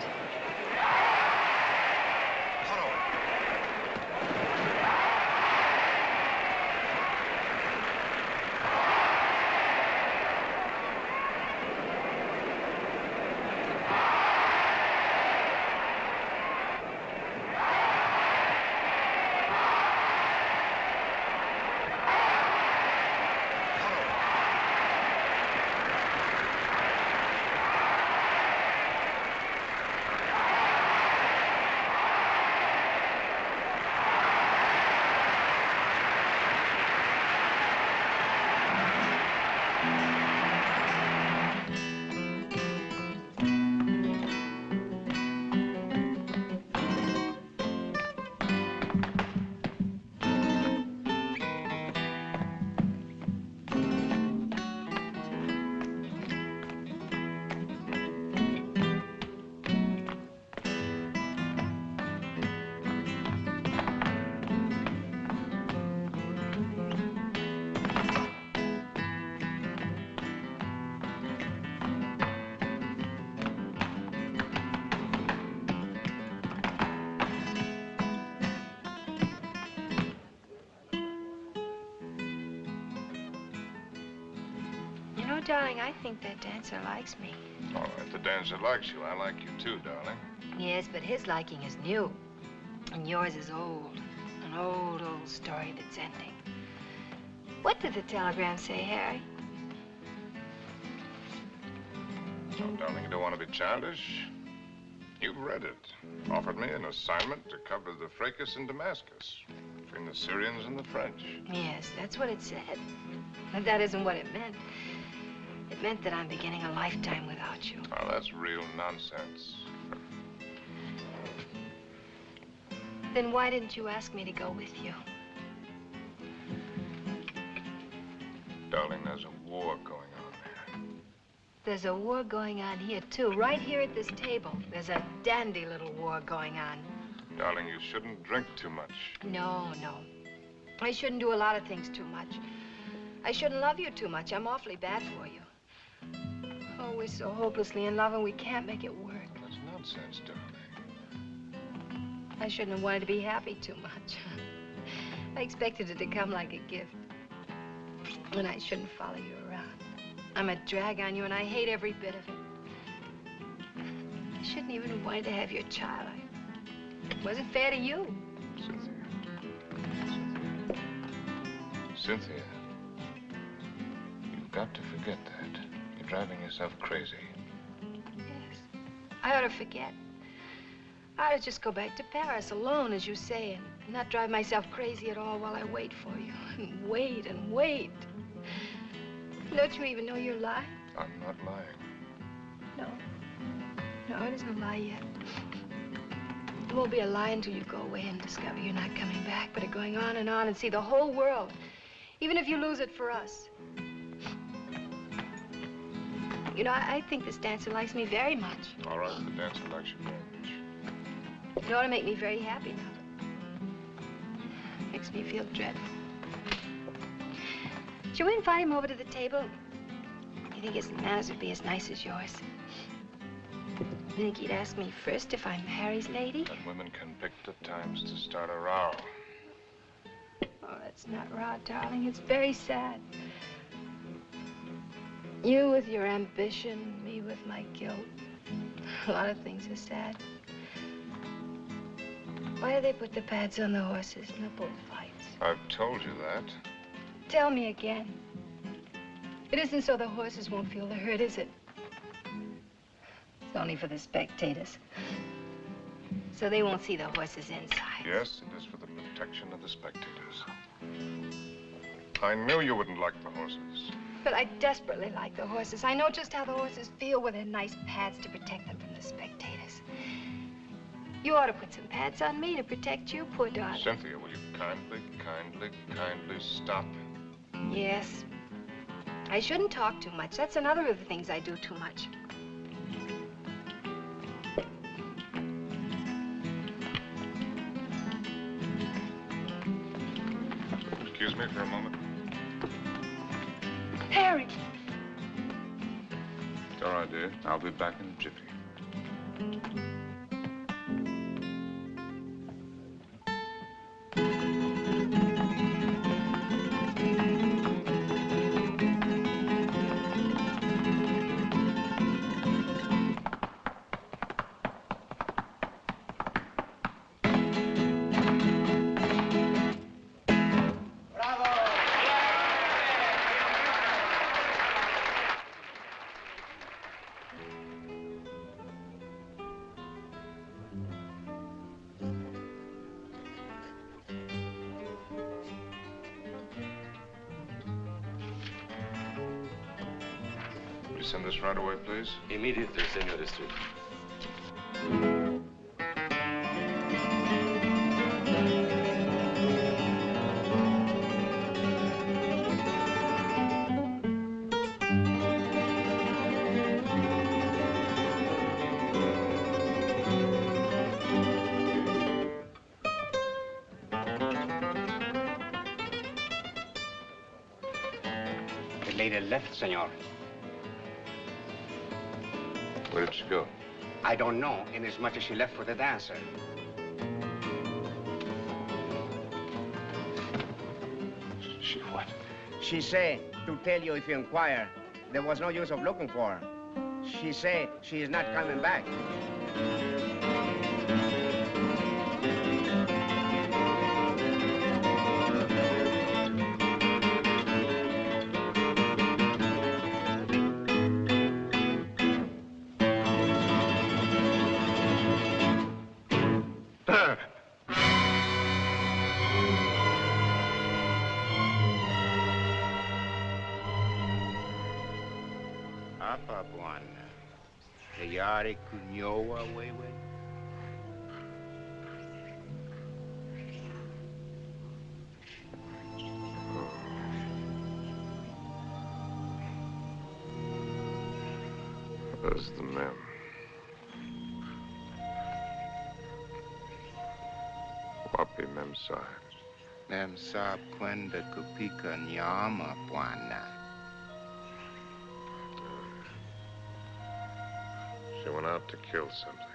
[SPEAKER 6] You know, darling, I think that dancer likes me.
[SPEAKER 2] All right, the dancer likes you. I like you too, darling.
[SPEAKER 6] Yes, but his liking is new. And yours is old. An old, old story that's ending. What did the telegram say, Harry?
[SPEAKER 2] Oh, darling, you don't want to be childish. You've read it. Offered me an assignment to cover the fracas in Damascus between the Syrians and the French.
[SPEAKER 6] Yes, that's what it said. But that isn't what it meant. It meant that I'm beginning a lifetime without you.
[SPEAKER 2] Oh, that's real nonsense.
[SPEAKER 6] Then why didn't you ask me to go with you?
[SPEAKER 2] Darling, there's a war going on there.
[SPEAKER 6] There's a war going on here, too. Right here at this table. There's a dandy little war going on.
[SPEAKER 2] Darling, you shouldn't drink too much.
[SPEAKER 6] No, no. I shouldn't do a lot of things too much. I shouldn't love you too much. I'm awfully bad for you. Oh, we're so hopelessly in love and we can't make it work.
[SPEAKER 2] That's nonsense, darling.
[SPEAKER 6] I shouldn't have wanted to be happy too much. I expected it to come like a gift. And I shouldn't follow you around. I'm a drag on you and I hate every bit of it. I shouldn't even have wanted to have your child. It wasn't fair to you.
[SPEAKER 2] Cynthia, you've got to forget that. You're driving yourself crazy.
[SPEAKER 6] Yes. I ought to forget. I ought to just go back to Paris alone, as you say, and not drive myself crazy at all while I wait for you. And wait and wait. Don't you even know you're lying?
[SPEAKER 2] I'm not lying.
[SPEAKER 6] No. No, it isn't a lie yet. It won't be a lie until you go away and discover you're not coming back, but are going on and see the whole world, even if you lose it for us. You know, I think this dancer likes me very much.
[SPEAKER 2] All right, the dancer likes you very much.
[SPEAKER 6] It ought to make me very happy now. Makes me feel dreadful. Shall we invite him over to the table? You think his manners would be as nice as yours? You think he'd ask me first if I'm Harry's lady?
[SPEAKER 2] And women can pick the times to start a row.
[SPEAKER 6] Oh, that's not raw, darling. It's very sad. You with your ambition, me with my guilt. A lot of things are sad. Why do they put the pads on the horses in the bullfights?
[SPEAKER 2] I've told you that.
[SPEAKER 6] Tell me again. It isn't so the horses won't feel the hurt, is it? It's only for the spectators. So they won't see the horses inside.
[SPEAKER 2] Yes, it is for the protection of the spectators. I knew you wouldn't like the horses.
[SPEAKER 6] But I desperately like the horses. I know just how the horses feel with their nice pads to protect them from the spectators. You ought to put some pads on me to protect you, poor darling.
[SPEAKER 2] Cynthia, will you kindly stop?
[SPEAKER 6] Yes. I shouldn't talk too much. That's another of the things I do too much.
[SPEAKER 2] Excuse me for a moment.
[SPEAKER 6] Harry!
[SPEAKER 2] It's all right, dear. I'll be back in a jiffy. Send this right away, please.
[SPEAKER 10] Immediately, Senor Street.
[SPEAKER 5] The lady left, senor.
[SPEAKER 2] Where did she go?
[SPEAKER 5] I don't know, inasmuch as she left for the dancer.
[SPEAKER 2] She what?
[SPEAKER 11] She say to tell you if you inquire, there was no use of looking for her. She say she is not coming back.
[SPEAKER 5] Apa Buana. Hayari Kunyoa Wewe.
[SPEAKER 2] Those are the men. Wapi Memsai.
[SPEAKER 5] Memsa Kwenda Kupika Nyama Buana.
[SPEAKER 2] She went out to kill something.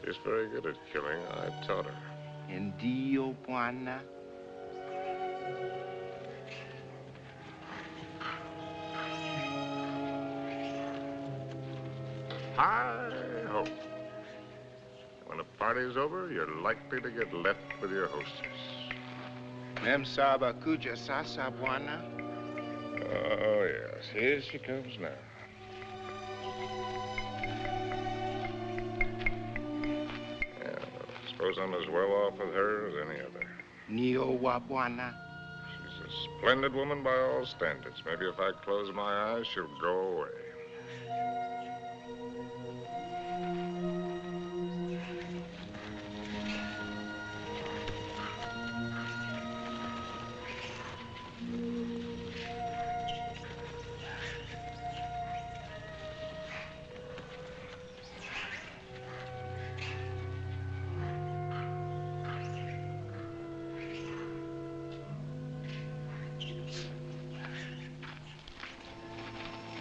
[SPEAKER 2] She's very good at killing. I taught her.
[SPEAKER 5] Indio Buana.
[SPEAKER 2] Hi-ho. When a party's over, you're likely to get left with your hostess.
[SPEAKER 5] Memsaba Kuja Sasa Buana.
[SPEAKER 2] Oh, yes. Here she comes now. Yeah, I suppose I'm as well off with her as any other.
[SPEAKER 5] Neo Wabuana.
[SPEAKER 2] She's a splendid woman by all standards. Maybe if I close my eyes, she'll go away.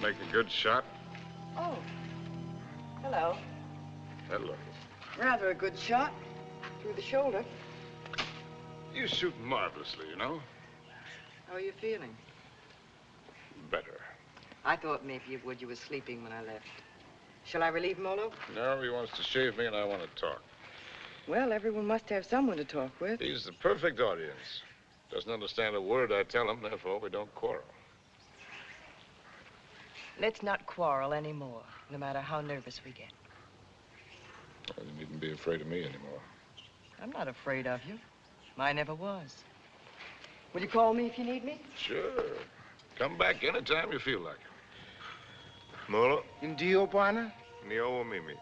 [SPEAKER 2] take a good shot?
[SPEAKER 3] Oh. Hello.
[SPEAKER 2] Hello.
[SPEAKER 3] Rather a good shot. Through the shoulder.
[SPEAKER 2] You shoot marvelously, you know.
[SPEAKER 3] How are you feeling?
[SPEAKER 2] Better.
[SPEAKER 3] I thought maybe you would. You were sleeping when I left. Shall I relieve Molo?
[SPEAKER 2] No, he wants to shave me and I want to talk.
[SPEAKER 3] Well, everyone must have someone to talk with.
[SPEAKER 2] He's the perfect audience. Doesn't understand a word I tell him, therefore we don't quarrel.
[SPEAKER 3] Let's not quarrel anymore, no matter how nervous we get.
[SPEAKER 2] Well, you needn't be afraid of me anymore.
[SPEAKER 3] I'm not afraid of you. I never was. Will you call me if you need me?
[SPEAKER 2] Sure. Come back anytime you feel like it.
[SPEAKER 11] Molo? Indio, partner?
[SPEAKER 2] Nio Mimi.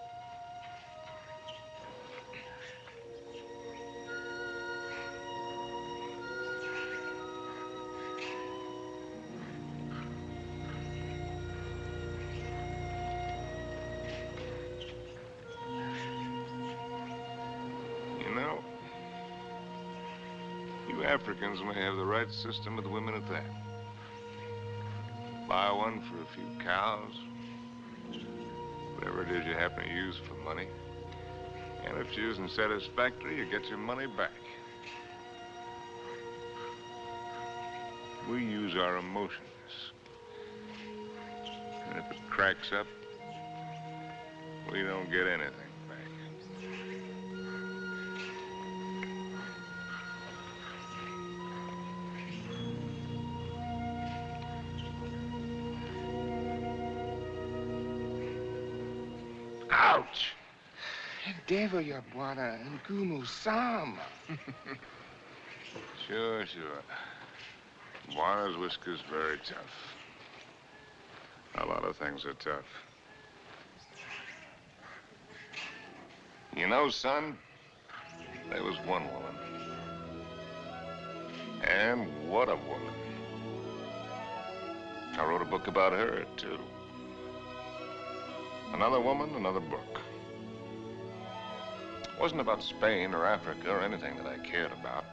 [SPEAKER 2] You know, you Africans may have the right system with women at that. Buy one for a few cows, whatever it is you happen to use for money. And if she isn't satisfactory, you get your money back. We use our emotions. And if it cracks up, we don't get anything back.
[SPEAKER 11] Ouch! Endeavor, your bwana, ngumu sama.
[SPEAKER 2] Sure. Juana's whisker's very tough. A lot of things are tough. You know, son, there was one woman. And what a woman. I wrote a book about her, too. Another woman, another book. It wasn't about Spain or Africa or anything that I cared about.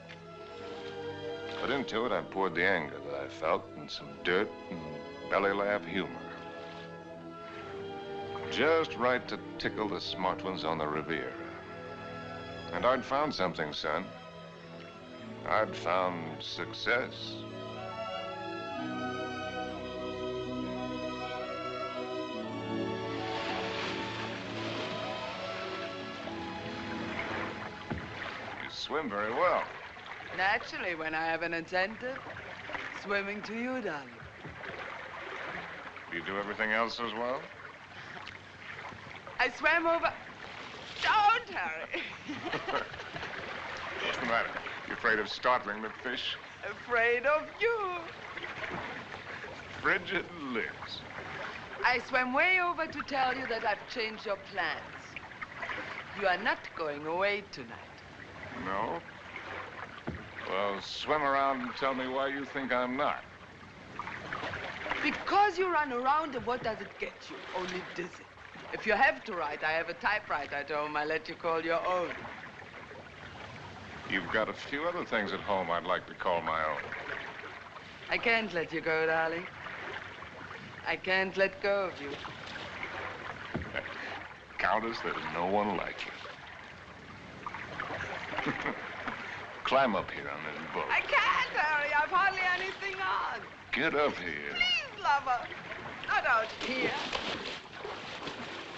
[SPEAKER 2] But into it, I poured the anger that I felt and some dirt and belly laugh humor. Just right to tickle the smart ones on the Riviera. And I'd found something, son. I'd found success. You swim very well.
[SPEAKER 10] Naturally, when I have an incentive, swimming to you, darling.
[SPEAKER 2] Do you do everything else as well?
[SPEAKER 10] I swam over... Don't hurry.
[SPEAKER 2] What's the matter? You afraid of startling the fish?
[SPEAKER 10] Afraid of you.
[SPEAKER 2] Frigid Liz.
[SPEAKER 10] I swam way over to tell you that I've changed your plans. You are not going away tonight.
[SPEAKER 2] No? Well, swim around and tell me why you think I'm not.
[SPEAKER 10] Because you run around, and what does it get you? Only dizzy. If you have to write, I have a typewriter at home. I let you call your own.
[SPEAKER 2] You've got a few other things at home I'd like to call my own.
[SPEAKER 10] I can't let you go, darling. I can't let go of you.
[SPEAKER 2] Countess, there's no one like you. Climb up here on this boat.
[SPEAKER 10] I can't, Harry. I've hardly anything on.
[SPEAKER 2] Get up here.
[SPEAKER 10] Please, lover. Not out here.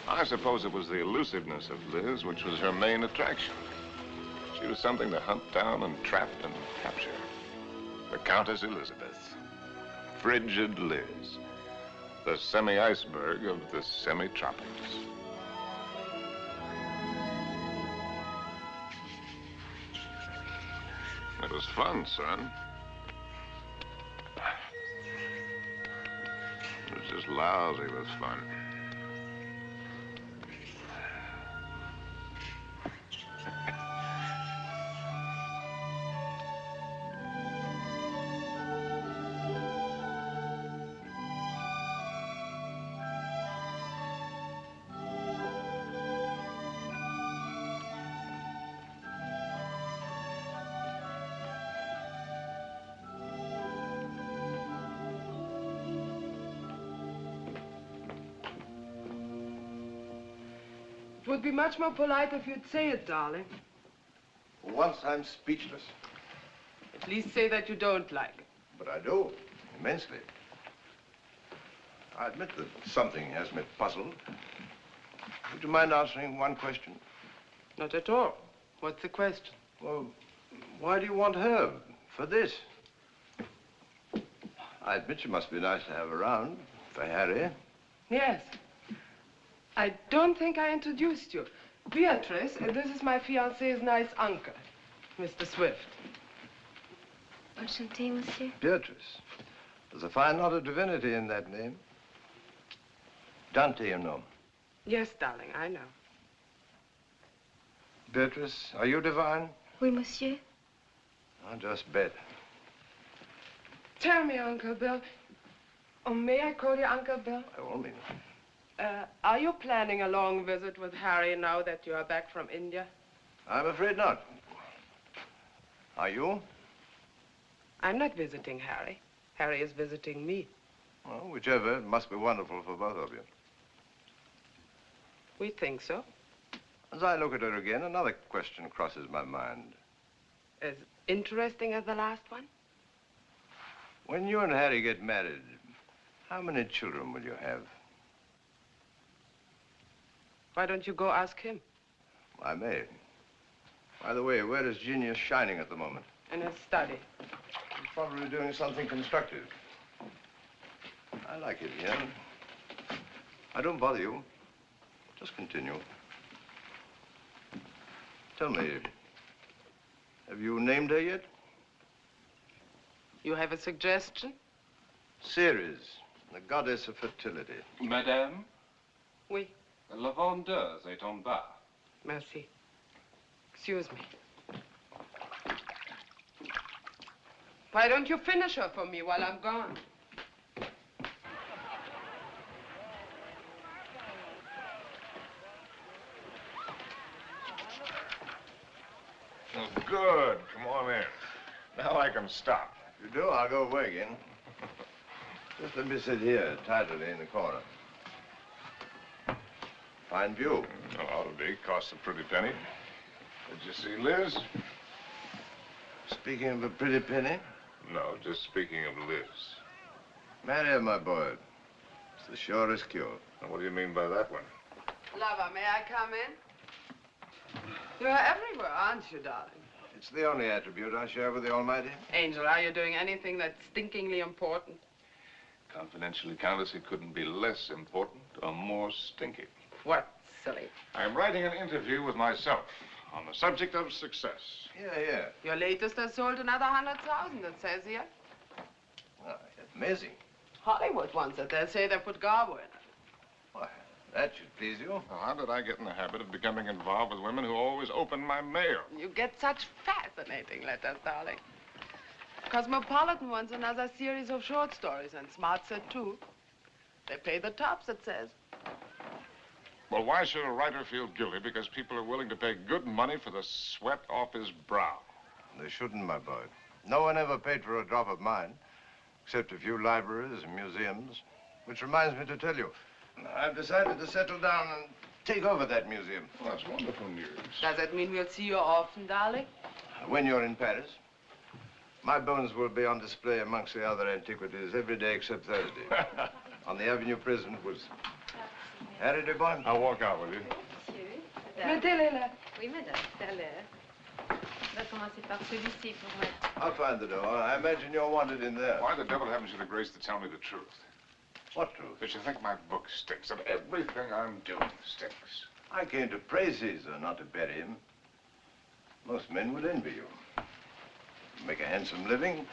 [SPEAKER 2] I suppose it was the elusiveness of Liz which was her main attraction. She was something to hunt down and trap and capture. The Countess Elizabeth. Frigid Liz. The semi-iceberg of the semi-tropics. It was fun, son. It was just lousy with fun.
[SPEAKER 10] It would be much more polite if you'd say it, darling.
[SPEAKER 4] For once, I'm speechless.
[SPEAKER 10] At least say that you don't like it.
[SPEAKER 4] But I do, immensely. I admit that something has me puzzled. Would you mind answering one question?
[SPEAKER 10] Not at all. What's the question?
[SPEAKER 4] Well, why do you want her for this? I admit she must be nice to have around for Harry.
[SPEAKER 10] Yes. I don't think I introduced you. Beatrice, this is my fiancé's nice uncle, Mr. Swift.
[SPEAKER 6] Enchantée, monsieur.
[SPEAKER 4] Beatrice. There's a fine lot of divinity in that name. Dante, you know.
[SPEAKER 10] Yes, darling, I know.
[SPEAKER 4] Beatrice, are you divine?
[SPEAKER 6] Oui, monsieur.
[SPEAKER 4] I'll just bet.
[SPEAKER 10] Tell me, Uncle Bill. Oh, may I call you Uncle Bill?
[SPEAKER 4] By all means.
[SPEAKER 10] Are you planning a long visit with Harry now that you are back from India?
[SPEAKER 4] I'm afraid not. Are you?
[SPEAKER 10] I'm not visiting Harry. Harry is visiting me.
[SPEAKER 4] Well, whichever, it must be wonderful for both of you.
[SPEAKER 10] We think so.
[SPEAKER 4] As I look at her again, another question crosses my mind.
[SPEAKER 10] As interesting as the last one?
[SPEAKER 4] When you and Harry get married, how many children will you have?
[SPEAKER 10] Why don't you go ask him?
[SPEAKER 4] I may. By the way, where is Genius shining at the moment?
[SPEAKER 10] In his study.
[SPEAKER 4] He's probably doing something constructive. I like it here. I don't bother you. Just continue. Tell me, have you named her yet?
[SPEAKER 10] You have a suggestion?
[SPEAKER 4] Ceres, the goddess of fertility.
[SPEAKER 12] Madame?
[SPEAKER 10] Oui.
[SPEAKER 12] La vendeuse est en bas.
[SPEAKER 10] Merci. Excuse me. Why don't you finish her for me while I'm gone?
[SPEAKER 2] Oh, good. Come on in. Now I can stop.
[SPEAKER 4] If you do, I'll go away again. Just let me sit here, tidily in the corner. Fine view.
[SPEAKER 2] Oh, ought to be. Costs a pretty penny. Did you see Liz?
[SPEAKER 4] Speaking of a pretty penny?
[SPEAKER 2] No, just speaking of Liz.
[SPEAKER 4] Marry her, my boy. It's the surest cure.
[SPEAKER 2] Now, what do you mean by that one?
[SPEAKER 10] Lover, may I come in? You're everywhere, aren't you, darling?
[SPEAKER 4] It's the only attribute I share with the Almighty.
[SPEAKER 10] Angel, are you doing anything that's stinkingly important?
[SPEAKER 2] Confidentially, Countess, it couldn't be less important or more stinky.
[SPEAKER 10] What, silly?
[SPEAKER 2] I'm writing an interview with myself on the subject of success.
[SPEAKER 4] Yeah.
[SPEAKER 10] Your latest has sold another 100,000, it says here.
[SPEAKER 4] Oh, amazing.
[SPEAKER 10] Hollywood wants it. They'll say they put Garbo in it.
[SPEAKER 4] Why, that should please you.
[SPEAKER 2] Now, how did I get in the habit of becoming involved with women who always open my mail?
[SPEAKER 10] You get such fascinating letters, darling. Cosmopolitan wants another series of short stories, and Smart said too. They pay the tops, it says.
[SPEAKER 2] Well, why should a writer feel guilty because people are willing to pay good money for the sweat off his brow?
[SPEAKER 4] They shouldn't, my boy. No one ever paid for a drop of mine, except a few libraries and museums. Which reminds me to tell you, I've decided to settle down and take over that museum.
[SPEAKER 2] Well, that's wonderful news.
[SPEAKER 10] Does that mean we'll see you often, darling?
[SPEAKER 4] When you're in Paris, my bones will be on display amongst the other antiquities every day except Thursday. On the Avenue Prison Woods. Harry, dear boy?
[SPEAKER 2] I'll walk out with you.
[SPEAKER 10] Mettez-les là.
[SPEAKER 6] Oui, madame, tout à l'heure. On va commencer par celui-ci pour mettre.
[SPEAKER 4] I'll find the door. I imagine you're wanted in there.
[SPEAKER 2] Why the devil haven't you the grace to tell me the truth?
[SPEAKER 4] What truth?
[SPEAKER 2] That you think my book stinks, and everything I'm doing stinks.
[SPEAKER 4] I came to praise Caesar, not to bury him. Most men would envy you. You make a handsome living,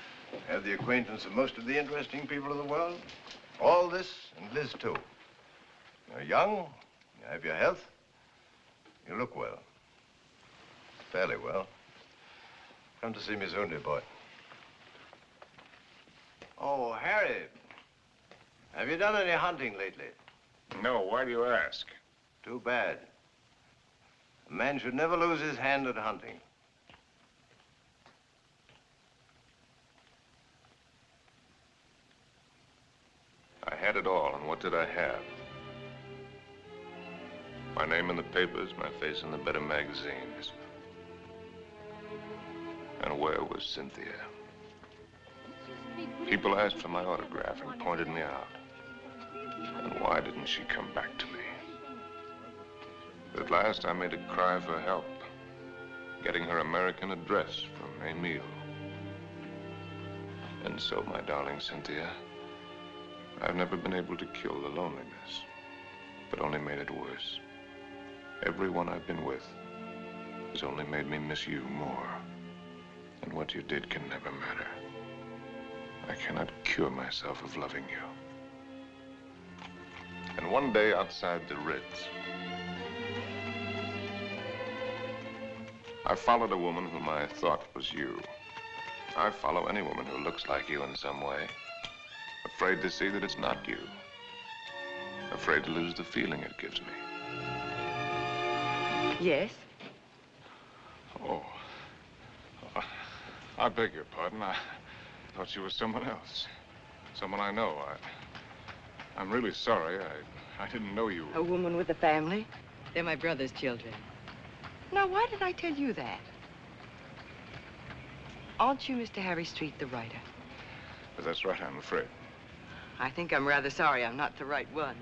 [SPEAKER 4] have the acquaintance of most of the interesting people of the world. All this, and Liz too. You're young, you have your health, you look well. Fairly well. Come to see me soon, dear boy. Oh, Harry, have you done any hunting lately?
[SPEAKER 2] No, why do you ask?
[SPEAKER 4] Too bad. A man should never lose his hand at hunting.
[SPEAKER 2] I had it all, and what did I have? My name in the papers, my face in the better magazines. And where was Cynthia? People asked for my autograph and pointed me out. And why didn't she come back to me? At last, I made a cry for help, getting her American address from Emile. And so, my darling Cynthia, I've never been able to kill the loneliness, but only made it worse. Everyone I've been with has only made me miss you more. And what you did can never matter. I cannot cure myself of loving you. And one day outside the Ritz, I followed a woman whom I thought was you. I follow any woman who looks like you in some way. Afraid to see that it's not you. Afraid to lose the feeling it gives me.
[SPEAKER 3] Yes?
[SPEAKER 2] Oh. I beg your pardon. I thought you were someone else. Someone I know. I'm really sorry. I didn't know you.
[SPEAKER 3] A woman with a family. They're my brother's children. Now, why did I tell you that? Aren't you Mr. Harry Street, the writer?
[SPEAKER 2] But that's right, I'm afraid.
[SPEAKER 3] I think I'm rather sorry I'm not the right one.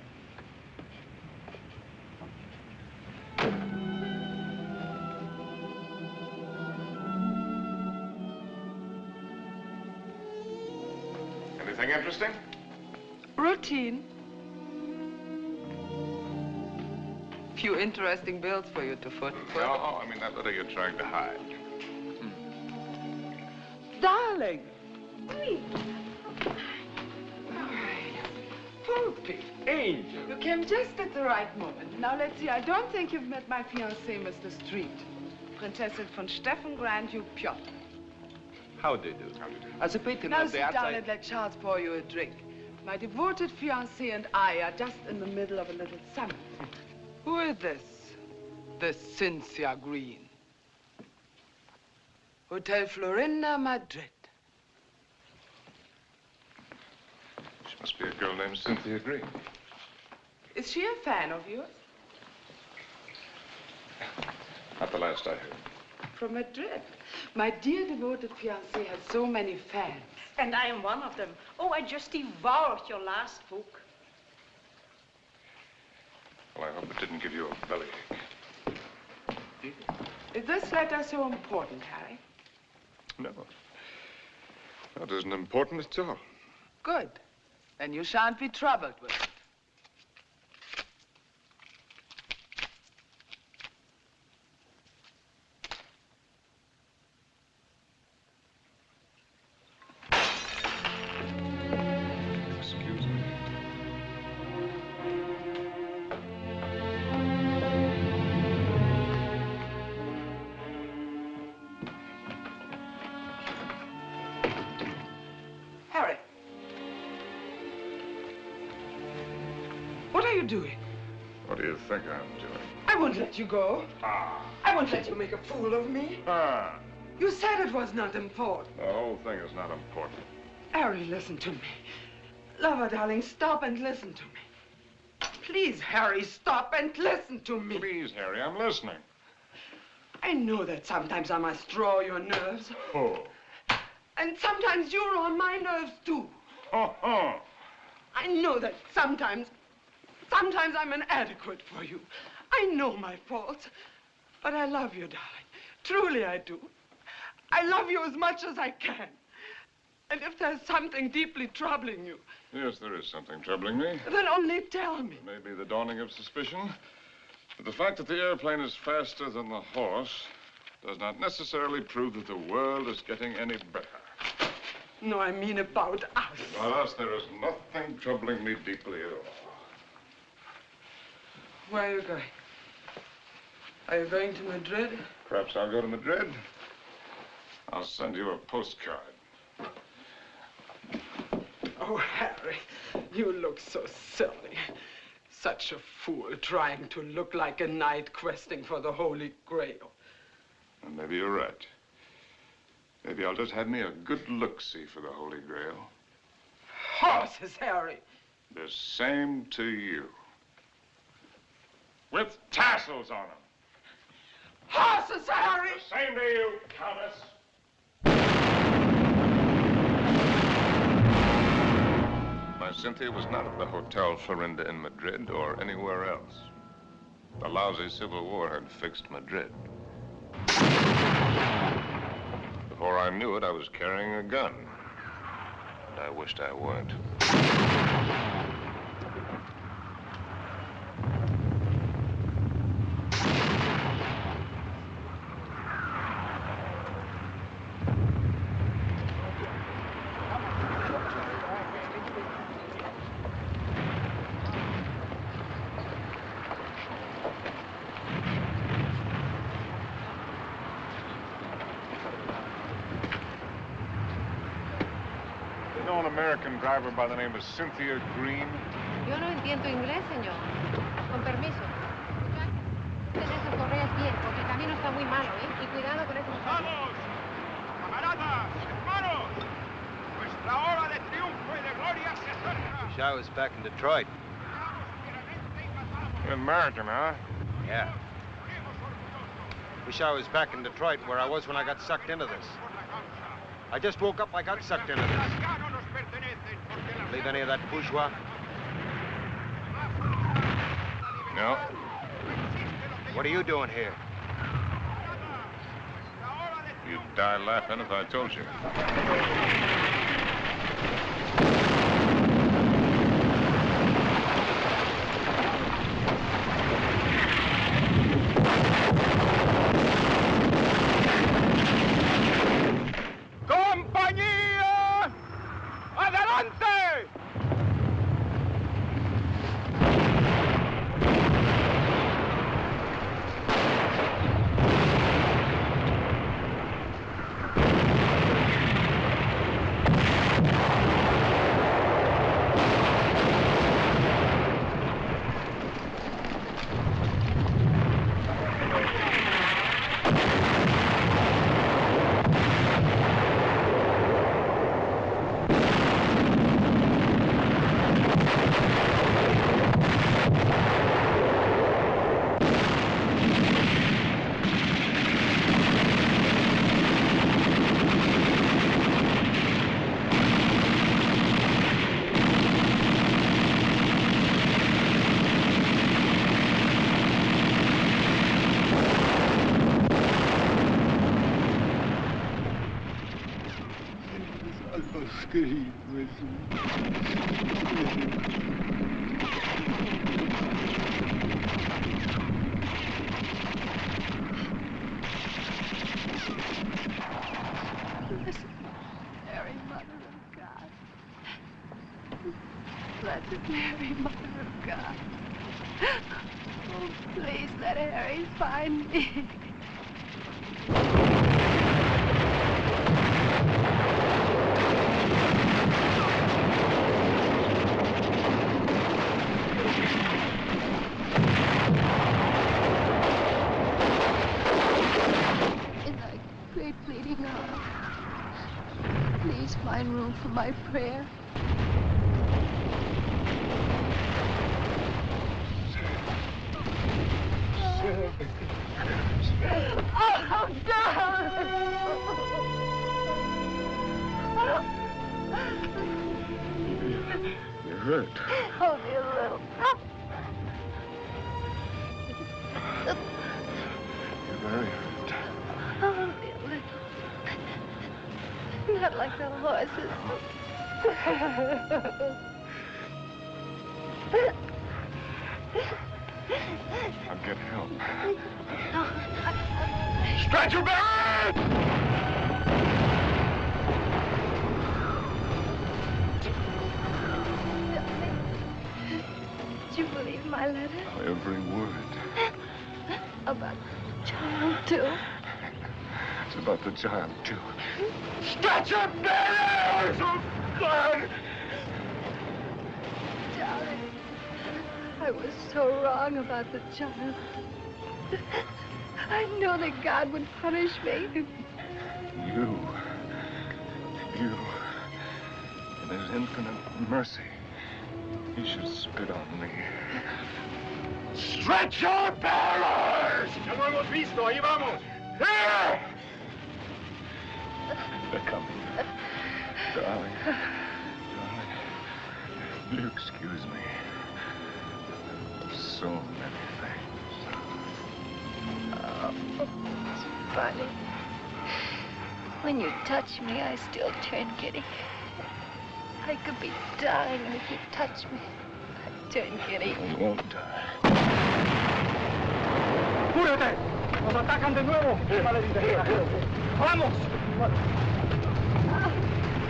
[SPEAKER 2] Anything interesting?
[SPEAKER 10] Routine. Few interesting bills for you to foot.
[SPEAKER 2] No, I mean that letter you're trying to hide.
[SPEAKER 10] Darling. Poopy.
[SPEAKER 8] Angel.
[SPEAKER 10] You came just at the right moment. Now, let's see. I don't think you've met my fiancé, Mr. Street. Prinzessin von Steffen, Grand Duke Piotr.
[SPEAKER 8] How do you do? As a patron
[SPEAKER 10] Now
[SPEAKER 8] of the
[SPEAKER 10] sit down
[SPEAKER 8] outside...
[SPEAKER 10] and let Charles pour you a drink. My devoted fiancé and I are just in the middle of a little summit. Who is this? This Cynthia Green. Hotel Florinda, Madrid.
[SPEAKER 2] She must be a girl named Cynthia Green.
[SPEAKER 10] Is she a fan of yours?
[SPEAKER 2] Not the last I heard.
[SPEAKER 10] From Madrid. My dear devoted fiancé has so many fans.
[SPEAKER 13] And I am one of them. Oh, I just devoured your last book.
[SPEAKER 2] Well, I hope it didn't give you a bellyache.
[SPEAKER 10] Is this letter so important, Harry?
[SPEAKER 2] No. That isn't important at all.
[SPEAKER 10] Good. Then you shan't be troubled with it.
[SPEAKER 2] Excuse me.
[SPEAKER 10] Harry. What are you doing?
[SPEAKER 2] What do you think I'm doing?
[SPEAKER 10] I won't let you go.
[SPEAKER 2] Ah.
[SPEAKER 10] I won't let you make a fool of me.
[SPEAKER 2] Ah.
[SPEAKER 10] You said it was not important.
[SPEAKER 2] The whole thing is not important.
[SPEAKER 10] Harry, listen to me. Lover, darling, stop and listen to me. Please, Harry, stop and listen to me.
[SPEAKER 2] Please, Harry, I'm listening.
[SPEAKER 10] I know that sometimes I must draw your nerves.
[SPEAKER 2] Oh.
[SPEAKER 10] And sometimes you're on my nerves, too.
[SPEAKER 2] Oh.
[SPEAKER 10] I know that sometimes I'm inadequate for you. I know my faults. But I love you, darling. Truly I do. I love you as much as I can. And if there's something deeply troubling you...
[SPEAKER 2] Yes, there is something troubling me.
[SPEAKER 10] Then only tell me.
[SPEAKER 2] Maybe the dawning of suspicion. But the fact that the airplane is faster than the horse does not necessarily prove that the world is getting any better.
[SPEAKER 10] No, I mean about us.
[SPEAKER 2] About us, there is nothing troubling me deeply at all.
[SPEAKER 10] Where are you going? Are you going to Madrid?
[SPEAKER 2] Perhaps I'll go to Madrid. I'll send you a postcard.
[SPEAKER 10] Oh, Harry, you look so silly. Such a fool trying to look like a knight questing for the Holy Grail.
[SPEAKER 2] And maybe you're right. Maybe I'll just have me a good look-see for the Holy Grail.
[SPEAKER 10] Horses, Harry.
[SPEAKER 2] The same to you. with tassels on them.
[SPEAKER 10] Horses, Harry!
[SPEAKER 2] Same to you, Countess. My Cynthia was not at the Hotel Florinda in Madrid or anywhere else. The lousy Civil War had fixed Madrid. Before I knew it, I was carrying a gun. And I wished I weren't. An American driver by the name of Cynthia Green.
[SPEAKER 6] Yo no entiendo inglés, señor. Con permiso. Ten esas correas bien, porque el camino está muy malo, ¿eh? Y cuidado con esos...
[SPEAKER 14] ¡Vamos! ¡Camaradas! ¡Hermanos! Nuestra hora de triunfo y de gloria se acerca.
[SPEAKER 15] Wish I was back in Detroit.
[SPEAKER 2] You're American, huh?
[SPEAKER 15] Yeah. Wish I was back in Detroit where I was when I got sucked into this. I just woke up, I got sucked into this. Believe any of that bourgeois?
[SPEAKER 2] No.
[SPEAKER 15] What are you doing here?
[SPEAKER 2] You'd die laughing if I told you.
[SPEAKER 14] ¡Compañía! ¡Adelante!
[SPEAKER 16] Mary, Mother of God. Blessed Mary, Mother of God. Oh, please let Harry find me. In thy great pleading hour, please find room for my prayer. Oh, darling!
[SPEAKER 2] You're hurt.
[SPEAKER 16] Only a little.
[SPEAKER 2] You're very hurt.
[SPEAKER 16] Only a little. Not like the horses.
[SPEAKER 2] I'll get help.
[SPEAKER 14] Stretcher bearer!
[SPEAKER 16] Did you believe my letter?
[SPEAKER 2] Every word.
[SPEAKER 16] About the child, too?
[SPEAKER 2] It's about the child, too.
[SPEAKER 14] Stretcher bearers! Oh, God!
[SPEAKER 16] Darling, I was so wrong about the child. I knew that God would punish me.
[SPEAKER 2] You. In his infinite mercy, he should spit on me.
[SPEAKER 14] Stretch your bearers!
[SPEAKER 8] Ya lo hemos visto, ahí vamos.
[SPEAKER 14] Here!
[SPEAKER 2] They're coming. Darling. Will you excuse me? So many things.
[SPEAKER 6] Oh, it's funny. When you touch me, I still turn giddy. I could be dying, and if you touch me, I turn giddy.
[SPEAKER 2] You won't die.
[SPEAKER 8] ¡Apúrate! ¡Nos atacan de nuevo! ¡Vamos!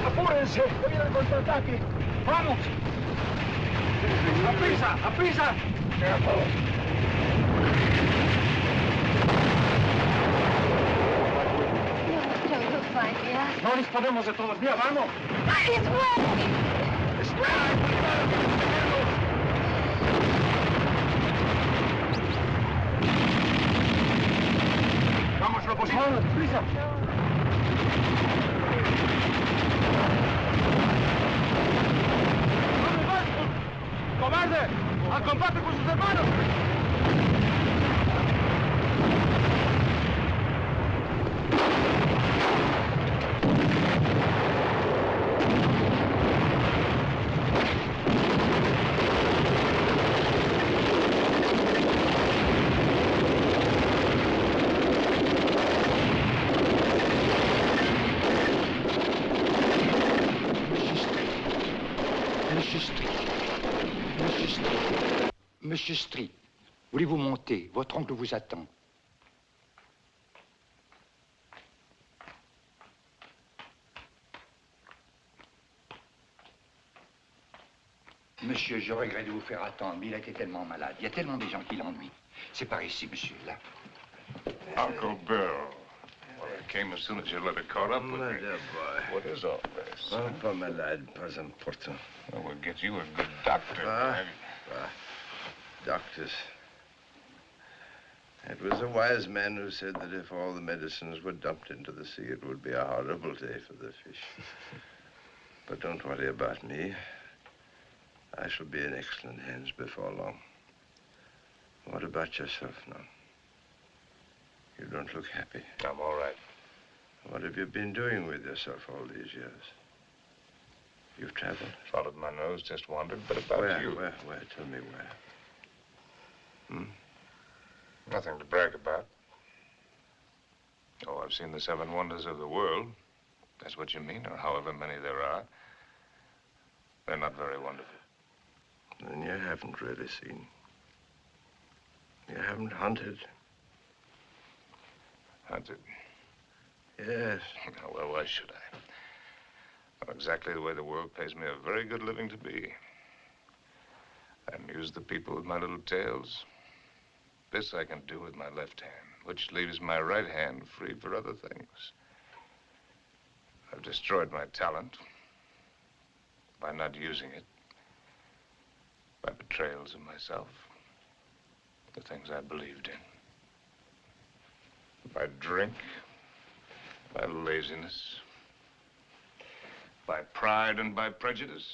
[SPEAKER 8] ¡Apúrense! ¡Que viene el contraataque! ¡Vamos! ¡A prisa! ¡A prisa!
[SPEAKER 6] No, you'll find me.
[SPEAKER 8] No disponemos de todos. ¡Mira, vamos!
[SPEAKER 6] It's working!
[SPEAKER 8] ¡Vamos, lo posible! ¡Vamos, prisa! ¡Vamos, vamos! ¡Cobarde! ¡Al combate con sus hermanos!
[SPEAKER 17] Monsieur Street, voulez-vous monter? Votre oncle vous attend. Monsieur, je regrette de vous faire attendre, mais il a été tellement malade. Il y a tellement de gens qui l'ennuient. C'est par ici, monsieur, là.
[SPEAKER 2] Uncle Bill. Well, I came as soon as your letter caught up with
[SPEAKER 4] My
[SPEAKER 2] me.
[SPEAKER 4] dear boy.
[SPEAKER 2] What is all this?
[SPEAKER 4] Oh, pas malade, pas important.
[SPEAKER 2] Well, we'll get you a good doctor.
[SPEAKER 4] Doctors. It was a wise man who said that if all the medicines were dumped into the sea, it would be a horrible day for the fish. But don't worry about me. I shall be in excellent hands before long. What about yourself now? You don't look happy.
[SPEAKER 2] I'm all right.
[SPEAKER 4] What have you been doing with yourself all these years? You've traveled?
[SPEAKER 2] Followed my nose, just wandered, but about you.
[SPEAKER 4] Where? Tell me where.
[SPEAKER 2] Nothing to brag about. Oh, I've seen the 7 wonders of the world. That's what you mean, or however many there are. They're not very wonderful.
[SPEAKER 4] Then you haven't really seen. You haven't hunted.
[SPEAKER 2] Hunted?
[SPEAKER 4] Yes.
[SPEAKER 2] Well, why should I? Well, exactly the way the world pays me a very good living to be. I amuse the people with my little tales. This I can do with my left hand, which leaves my right hand free for other things. I've destroyed my talent by not using it, by betrayals of myself, the things I believed in, by drink, by laziness, by pride and by prejudice,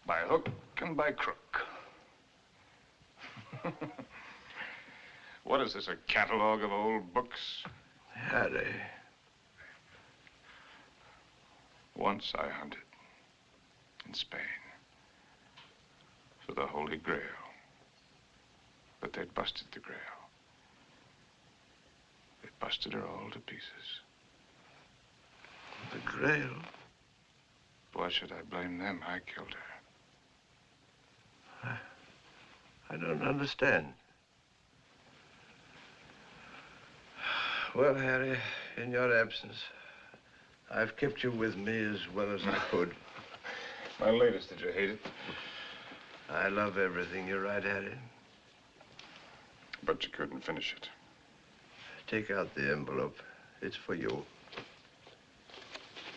[SPEAKER 2] by hook and by crook. What is this, a catalog of old books?
[SPEAKER 4] Harry.
[SPEAKER 2] Once I hunted in Spain for the Holy Grail, but they'd busted the Grail. They busted her all to pieces.
[SPEAKER 4] The Grail?
[SPEAKER 2] Why should I blame them? I killed her.
[SPEAKER 4] I don't understand. Well, Harry, in your absence, I've kept you with me as well as I could.
[SPEAKER 2] My latest, did you hate it?
[SPEAKER 4] I love everything you write, Harry.
[SPEAKER 2] But you couldn't finish it.
[SPEAKER 4] Take out the envelope. It's for you.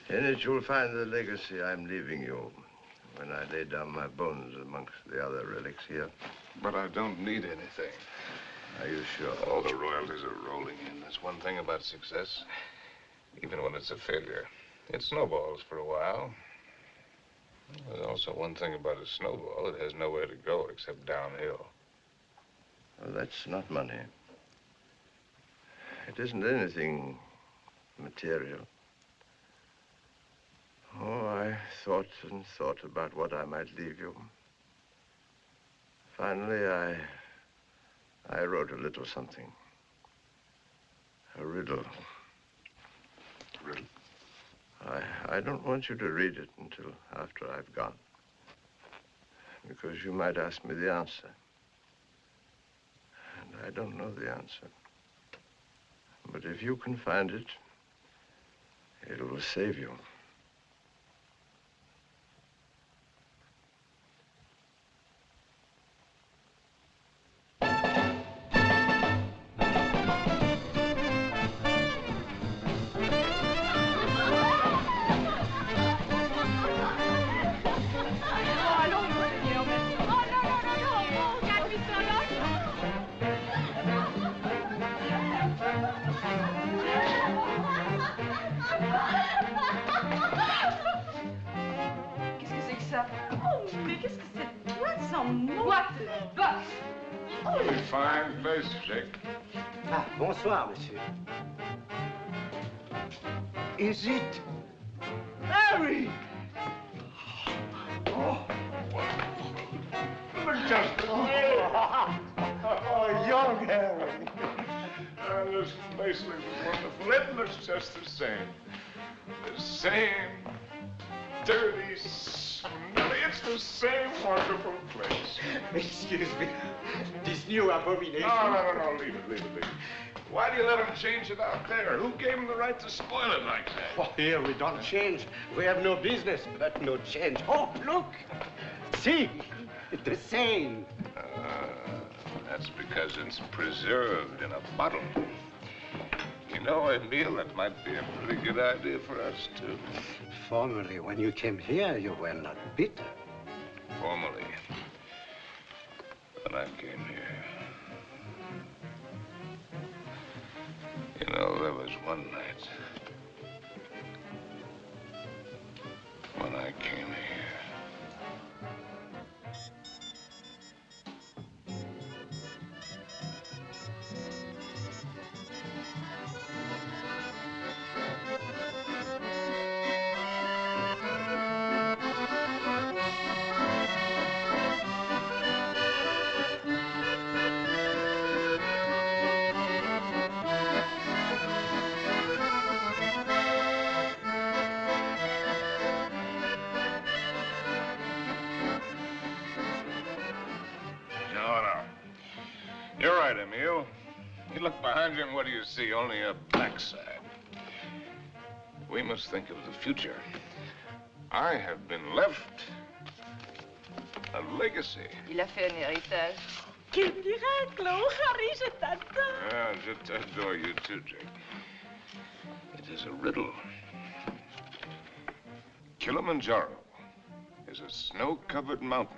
[SPEAKER 4] In it, you'll find the legacy I'm leaving you when I lay down my bones amongst the other relics here.
[SPEAKER 2] But I don't need anything.
[SPEAKER 4] Are you sure?
[SPEAKER 2] All the royalties are rolling in. That's one thing about success. Even when it's a failure, it snowballs for a while. There's also one thing about a snowball. It has nowhere to go except downhill.
[SPEAKER 4] Well, that's not money. It isn't anything material. Oh, I thought and thought about what I might leave you. Finally, I wrote a little something. A riddle.
[SPEAKER 2] Riddle?
[SPEAKER 4] I don't want you to read it until after I've gone. Because you might ask me the answer. And I don't know the answer. But if you can find it, it will save you.
[SPEAKER 2] Fine place, Jake.
[SPEAKER 18] Ah, bonsoir, monsieur.
[SPEAKER 5] Is it Harry?
[SPEAKER 2] Oh,
[SPEAKER 18] young Harry.
[SPEAKER 2] This place looks wonderful. It looks just the same. The same dirty, smelly. It's the same wonderful place.
[SPEAKER 18] Excuse me. This new abomination.
[SPEAKER 2] No. Leave it. Why do you let him change it out there? Who gave him the right to spoil it like that?
[SPEAKER 18] Oh, here we don't change. We have no business, but no change. Oh, look. See, the same.
[SPEAKER 2] That's because it's preserved in a bottle. You know, Emile, that might be a pretty good idea for us, too.
[SPEAKER 18] Formerly, when you came here, you were not bitter.
[SPEAKER 2] Formerly, when I came here. You know, there was one night when I came here. No. You're right, Emile. You look behind you and what do you see? Only a backside. We must think of the future. I have been left a legacy.
[SPEAKER 3] Il a fait un héritage.
[SPEAKER 13] Quel miracle! Oh, Harry, je t'adore.
[SPEAKER 2] Yeah, je adore you too, Jake. It is a riddle. Kilimanjaro is a snow-covered mountain,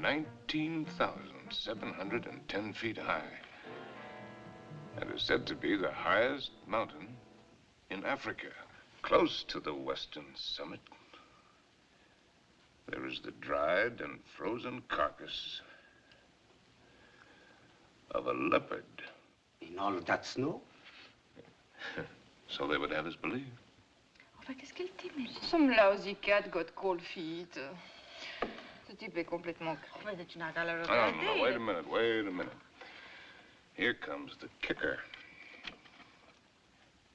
[SPEAKER 2] 19,710 feet high, and is said to be the highest mountain in Africa. Close to the western summit, there is the dried and frozen carcass of a leopard.
[SPEAKER 18] In all that snow?
[SPEAKER 2] So they would have us believe.
[SPEAKER 3] Enfin, qu'est-ce qu'elle t'aimait? Some lousy cat got cold feet. Ce type est complètement crevé. Tu n'as qu'à le regarder.
[SPEAKER 2] No, wait a minute. Here comes the kicker.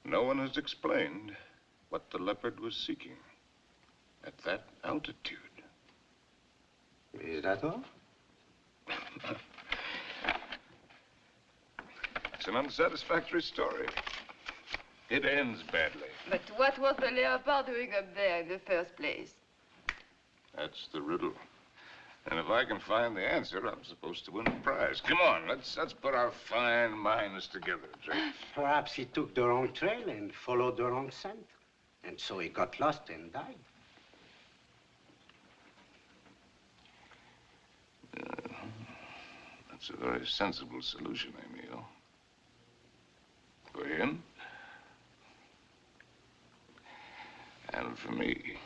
[SPEAKER 2] No one has explained what the leopard was seeking at that altitude.
[SPEAKER 18] Is that all?
[SPEAKER 2] It's an unsatisfactory story. It ends badly.
[SPEAKER 3] But what was the leopard doing up there in the first place?
[SPEAKER 2] That's the riddle. And if I can find the answer, I'm supposed to win a prize. Come on, let's put our fine minds together, Jake.
[SPEAKER 18] Perhaps he took the wrong trail and followed the wrong scent. And so he got lost and died.
[SPEAKER 2] That's a very sensible solution, Emile. For him. And for me.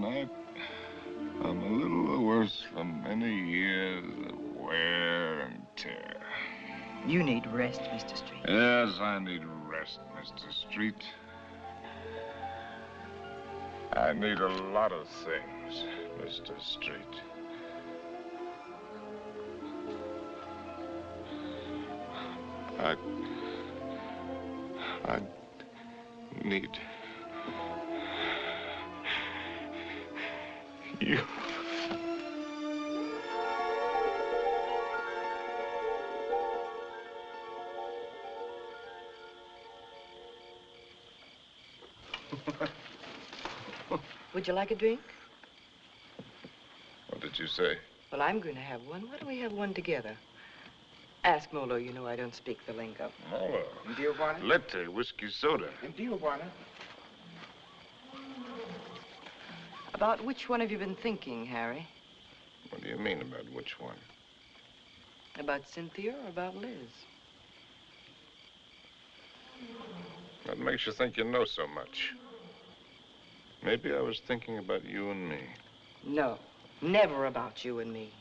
[SPEAKER 2] tonight, I'm a little worse from many years of wear and tear.
[SPEAKER 3] You need rest, Mr. Street.
[SPEAKER 2] Yes, I need rest, Mr. Street. I need a lot of things, Mr. Street. I need you.
[SPEAKER 3] Would you like a drink?
[SPEAKER 2] What did you say?
[SPEAKER 3] Well, I'm going to have one. Why don't we have one together? Ask Molo. You know I don't speak the lingo.
[SPEAKER 2] Molo.
[SPEAKER 11] Dio buona?
[SPEAKER 2] Latte, whiskey soda.
[SPEAKER 11] Dio buona?
[SPEAKER 3] About which one have you been thinking, Harry?
[SPEAKER 2] What do you mean about which one?
[SPEAKER 3] About Cynthia or about Liz?
[SPEAKER 2] What makes you think you know so much? Maybe I was thinking about you and me.
[SPEAKER 3] No, never about you and me.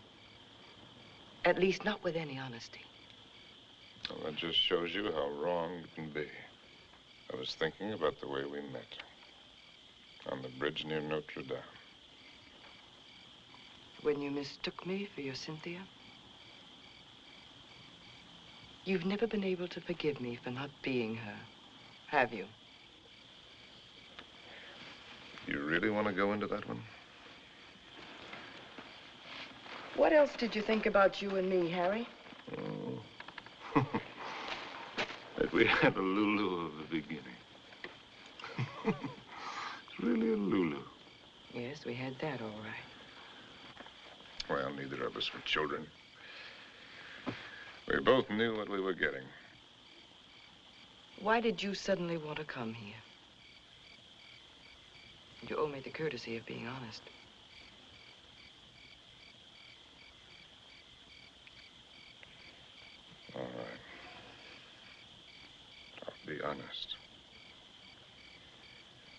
[SPEAKER 3] At least not with any honesty.
[SPEAKER 2] Well, that just shows you how wrong you can be. I was thinking about the way we met. On the bridge near Notre Dame.
[SPEAKER 3] When you mistook me for your Cynthia? You've never been able to forgive me for not being her, have you?
[SPEAKER 2] You really want to go into that one?
[SPEAKER 3] What else did you think about you and me, Harry?
[SPEAKER 2] Oh. That we had a Lulu of the beginning. It's really a Lulu.
[SPEAKER 3] Yes, we had that all right.
[SPEAKER 2] Well, neither of us were children. We both knew what we were getting.
[SPEAKER 3] Why did you suddenly want to come here? You owe me the courtesy of being honest.
[SPEAKER 2] All right. I'll be honest.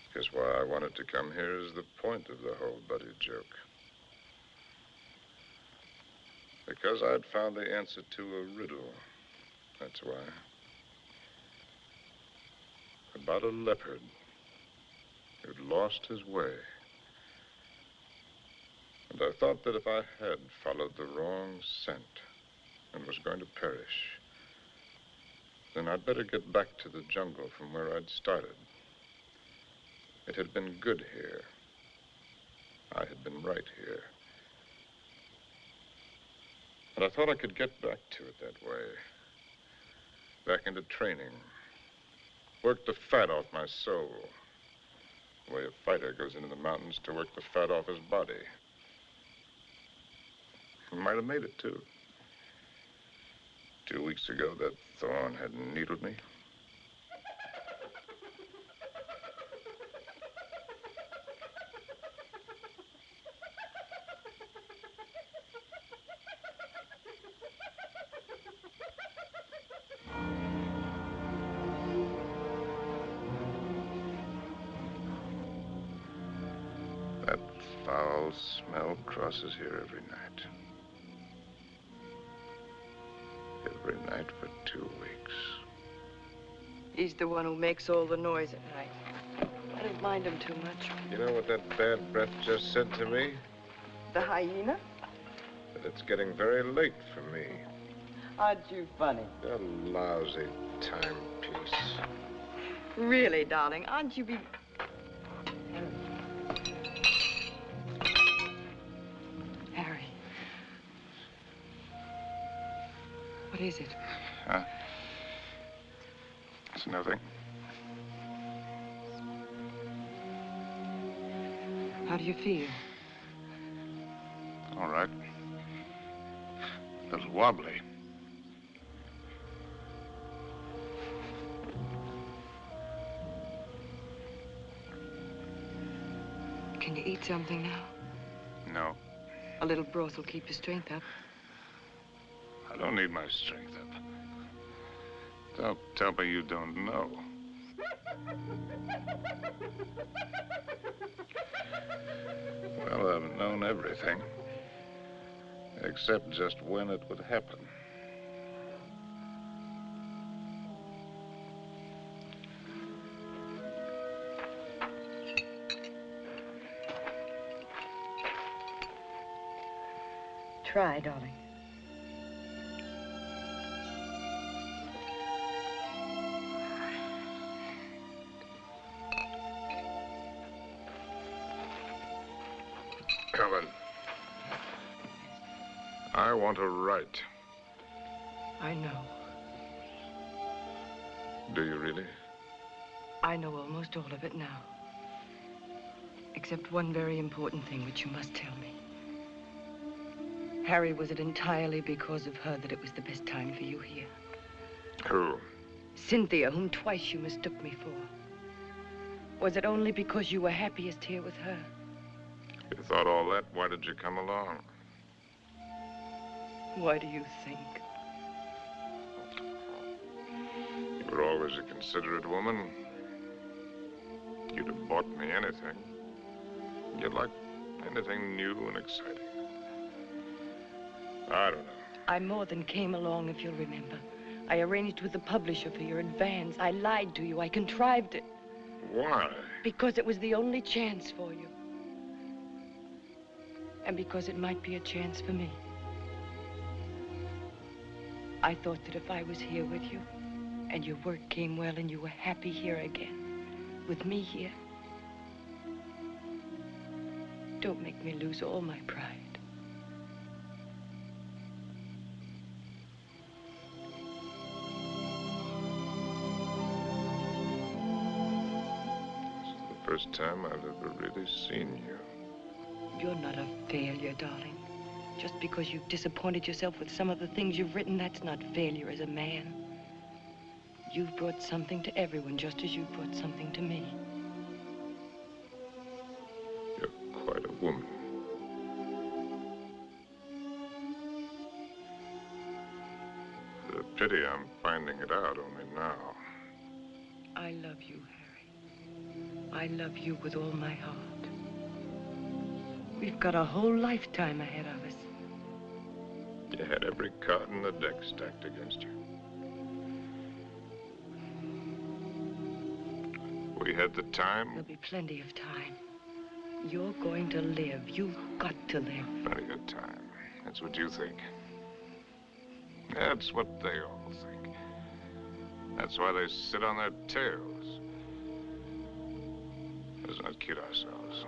[SPEAKER 2] Because why I wanted to come here is the point of the whole buddy joke. Because I'd found the answer to a riddle. That's why. About a leopard who'd lost his way. And I thought that if I had followed the wrong scent and was going to perish, then I'd better get back to the jungle from where I'd started. It had been good here. I had been right here. And I thought I could get back to it that way. Back into training. Work the fat off my soul. The way a fighter goes into the mountains to work the fat off his body. I might have made it, too. 2 weeks ago, that thorn had needled me. That foul smell crosses here every night. Every night for 2 weeks.
[SPEAKER 3] He's the one who makes all the noise at night. I don't mind him too much.
[SPEAKER 2] You know what that bad breath just said to me?
[SPEAKER 3] The hyena?
[SPEAKER 2] That it's getting very late for me.
[SPEAKER 3] Aren't you funny?
[SPEAKER 2] A lousy timepiece.
[SPEAKER 3] Really, darling, aren't you Harry. What is it?
[SPEAKER 2] Huh? It's nothing.
[SPEAKER 3] How do you feel?
[SPEAKER 2] All right. A little wobbly.
[SPEAKER 3] Can you eat something now?
[SPEAKER 2] No.
[SPEAKER 3] A little broth will keep your strength up.
[SPEAKER 2] I don't need my strength up. Don't tell me you don't know. everything. Except just when it would happen.
[SPEAKER 3] Try, darling.
[SPEAKER 2] Helen, I want to write.
[SPEAKER 3] I know.
[SPEAKER 2] Do you really?
[SPEAKER 3] I know almost all of it now. Except one very important thing which you must tell me. Harry, was it entirely because of her that it was the best time for you here?
[SPEAKER 2] Who?
[SPEAKER 3] Cynthia, whom twice you mistook me for. Was it only because you were happiest here with her?
[SPEAKER 2] You thought all that, why did you come along?
[SPEAKER 3] Why do you think?
[SPEAKER 2] You were always a considerate woman. You'd have bought me anything. You'd like anything new and exciting. I don't know.
[SPEAKER 3] I more than came along, if you'll remember. I arranged with the publisher for your advance. I lied to you. I contrived it.
[SPEAKER 2] Why?
[SPEAKER 3] Because it was the only chance for you. And because it might be a chance for me. I thought that if I was here with you, and your work came well, and you were happy here again, with me here, don't make me lose all my pride.
[SPEAKER 2] This is the first time I've ever really seen you.
[SPEAKER 3] You're not a failure, darling. Just because you've disappointed yourself with some of the things you've written, that's not failure as a man. You've brought something to everyone, just as you've brought something to me.
[SPEAKER 2] You're quite a woman. It's a pity I'm finding it out only now.
[SPEAKER 3] I love you, Harry. I love you with all my heart. We've got a whole lifetime ahead of us.
[SPEAKER 2] You had every card in the deck stacked against you. We had the time.
[SPEAKER 3] There'll be plenty of time. You're going to live. You've got to live.
[SPEAKER 2] Plenty of time. That's what you think. That's what they all think. That's why they sit on their tails. Let's not kid ourselves.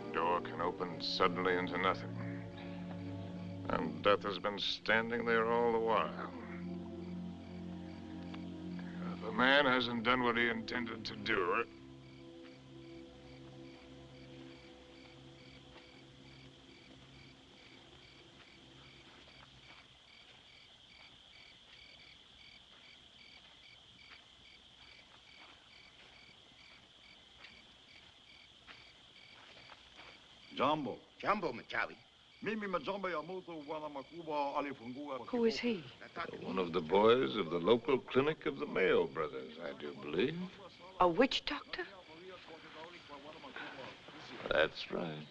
[SPEAKER 2] The door can open suddenly into nothing. And death has been standing there all the while. If a man hasn't done what he intended to do,
[SPEAKER 19] Jumbo.
[SPEAKER 5] Jumbo Machawi.
[SPEAKER 3] Who is he?
[SPEAKER 2] one of the boys of the local clinic of the Mayo brothers, I do believe.
[SPEAKER 3] A witch doctor?
[SPEAKER 2] That's right.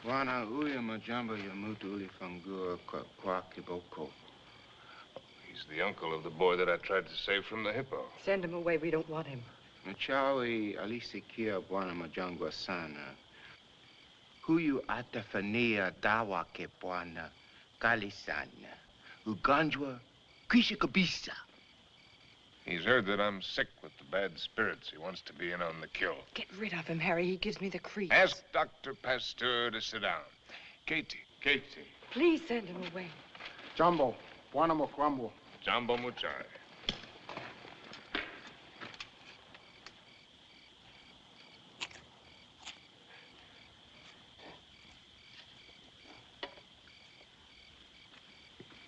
[SPEAKER 5] Wana uya majamba ya mutu uli fangua kwa kiboko.
[SPEAKER 2] He's the uncle of the boy that I tried to save from the hippo.
[SPEAKER 3] Send him away. We don't want him.
[SPEAKER 5] Machawi alisikia bwana majangwa sana. Huyu atafania dawa ke bwana kali sana. Ugonjwa kwisha kabisa.
[SPEAKER 2] He's heard that I'm sick with the bad spirits. He wants to be in on the kill.
[SPEAKER 3] Get rid of him, Harry. He gives me the creeps.
[SPEAKER 2] Ask Dr. Pasteur to sit down. Katie.
[SPEAKER 3] Please send him away.
[SPEAKER 8] Jumbo, bwana mokwambo.
[SPEAKER 2] Jumbo Muchai.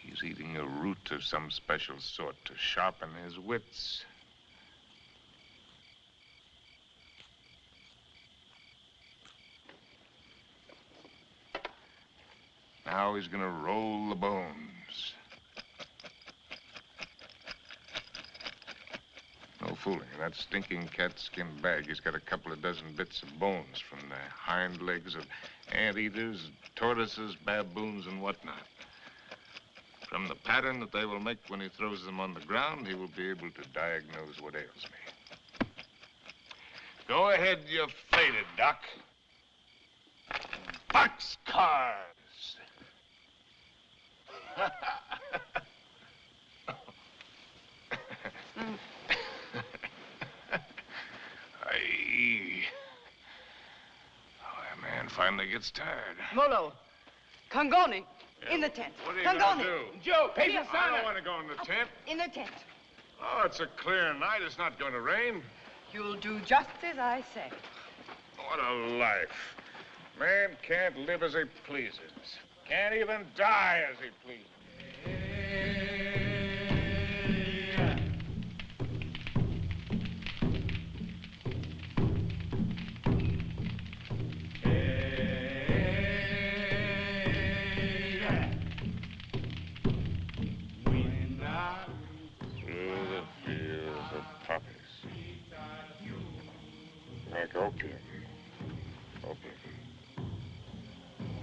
[SPEAKER 2] He's eating a root of some special sort to sharpen his wits. Now he's gonna roll the bones. No fooling. In that stinking catskin bag, he's got a couple of dozen bits of bones from the hind legs of anteaters, tortoises, baboons, and whatnot. From the pattern that they will make when he throws them on the ground, he will be able to diagnose what ails me. Go ahead, you faded, Doc. Boxcars! Aye. Oh, that man finally gets tired.
[SPEAKER 3] Molo, Congoni, in the tent.
[SPEAKER 2] What are you
[SPEAKER 3] Congoni.
[SPEAKER 2] gonna do?
[SPEAKER 10] Joe,
[SPEAKER 2] I don't want to go in the tent.
[SPEAKER 3] In the tent.
[SPEAKER 2] Oh, it's a clear night. It's not going to rain.
[SPEAKER 3] You'll do just as I say.
[SPEAKER 2] What a life. Man can't live as he pleases. Can't even die as he pleases. Through the fields of poppies. Like opium. Opium.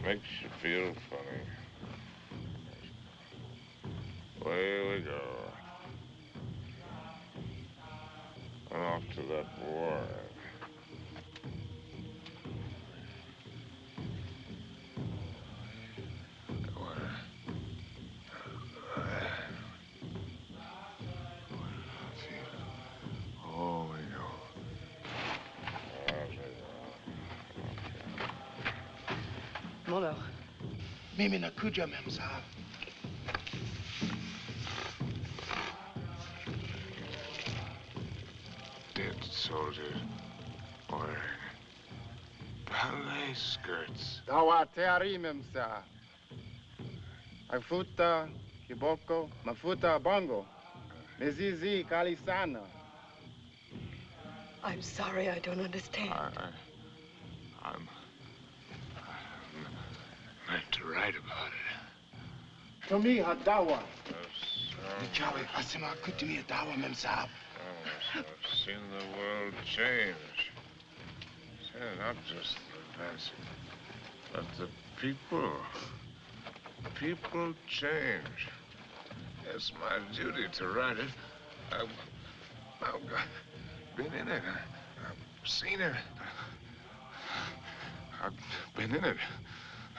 [SPEAKER 2] Makes you feel funny. Away we go. And off to that war. Oh, we go.
[SPEAKER 3] Molo.
[SPEAKER 8] Mimi nakuja, mem sahab.
[SPEAKER 2] Dead soldiers wearing ballet skirts.
[SPEAKER 19] Dawa teari, mem sahab. Mafuta, kiboko, mafuta, bongo. Mizizi, kalisana.
[SPEAKER 3] I'm sorry, I don't understand.
[SPEAKER 2] I'm meant to write about it.
[SPEAKER 19] To me, hadawa.
[SPEAKER 8] Nichawe, asema kutumi dawa, mem sahab.
[SPEAKER 2] Oh, I've seen the world change. Yeah, not just the fancy, but the people. People change. It's my duty to write it. I've been in it. I've seen it. I've been in it.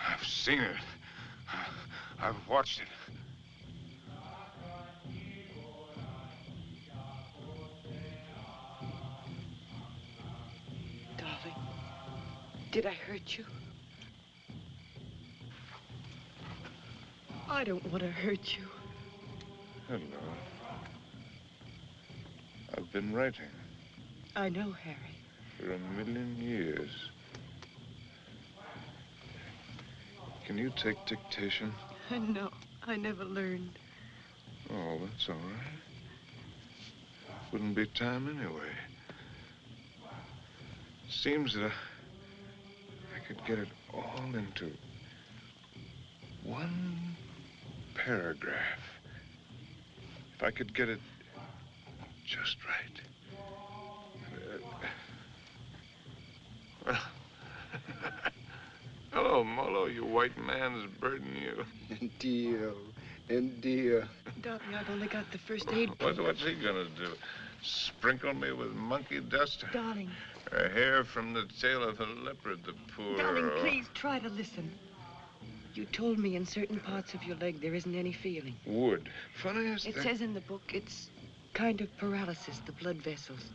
[SPEAKER 2] I've seen it. I've watched it.
[SPEAKER 3] Darling, did I hurt you? I don't want to hurt you.
[SPEAKER 2] Hello. I've been writing.
[SPEAKER 3] I know, Harry.
[SPEAKER 2] For 1,000,000 years. Can you take dictation?
[SPEAKER 3] No, I never learned.
[SPEAKER 2] Oh, that's all right. Wouldn't be time anyway. Seems that I could get it all into one paragraph. If I could get it just right. Well, hello, Molo, you white man's burden, you.
[SPEAKER 8] Indio.
[SPEAKER 3] Darling, I've only got the first aid.
[SPEAKER 2] What's he gonna do? Sprinkle me with monkey dust?
[SPEAKER 3] Darling.
[SPEAKER 2] A hair from the tail of a leopard, the poor...
[SPEAKER 3] Darling, please try to listen. You told me in certain parts of your leg there isn't any feeling.
[SPEAKER 2] Wood. Funny as
[SPEAKER 3] It
[SPEAKER 2] that...
[SPEAKER 3] says in the book it's kind of paralysis, the blood vessels.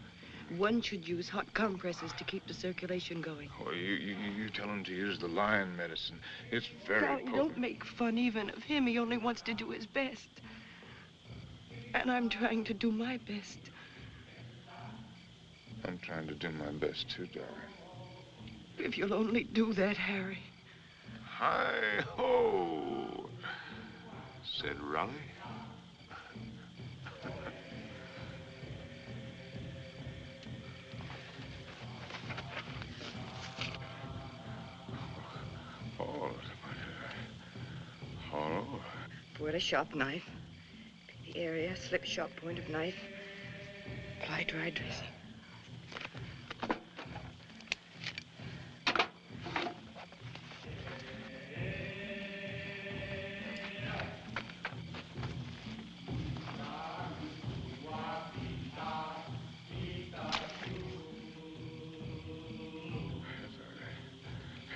[SPEAKER 3] One should use hot compresses to keep the circulation going.
[SPEAKER 2] Oh, you tell him to use the lion medicine. It's very
[SPEAKER 3] Darling,
[SPEAKER 2] potent.
[SPEAKER 3] don't make fun even of him. He only wants to do his best. And I'm trying to do my best.
[SPEAKER 2] I'm trying to do my best, too, darling.
[SPEAKER 3] If you'll only do that, Harry.
[SPEAKER 2] Hi-ho, said Raleigh. Hollow.
[SPEAKER 3] Pour out a sharp knife. The area, slip sharp point of knife. Apply dry dressing.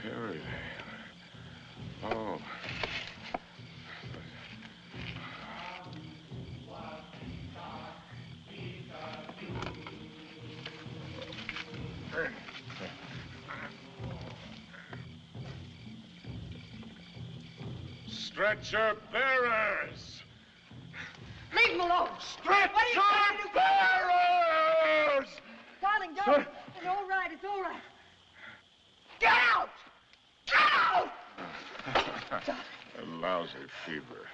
[SPEAKER 2] Here it is. Oh. Stretcher bearers!
[SPEAKER 3] Leave him alone!
[SPEAKER 2] Stretcher
[SPEAKER 3] What are you trying to do?
[SPEAKER 2] bearers!
[SPEAKER 3] Darling, don't. It's all right. It's all right. Get out! Get out!
[SPEAKER 2] A lousy fever.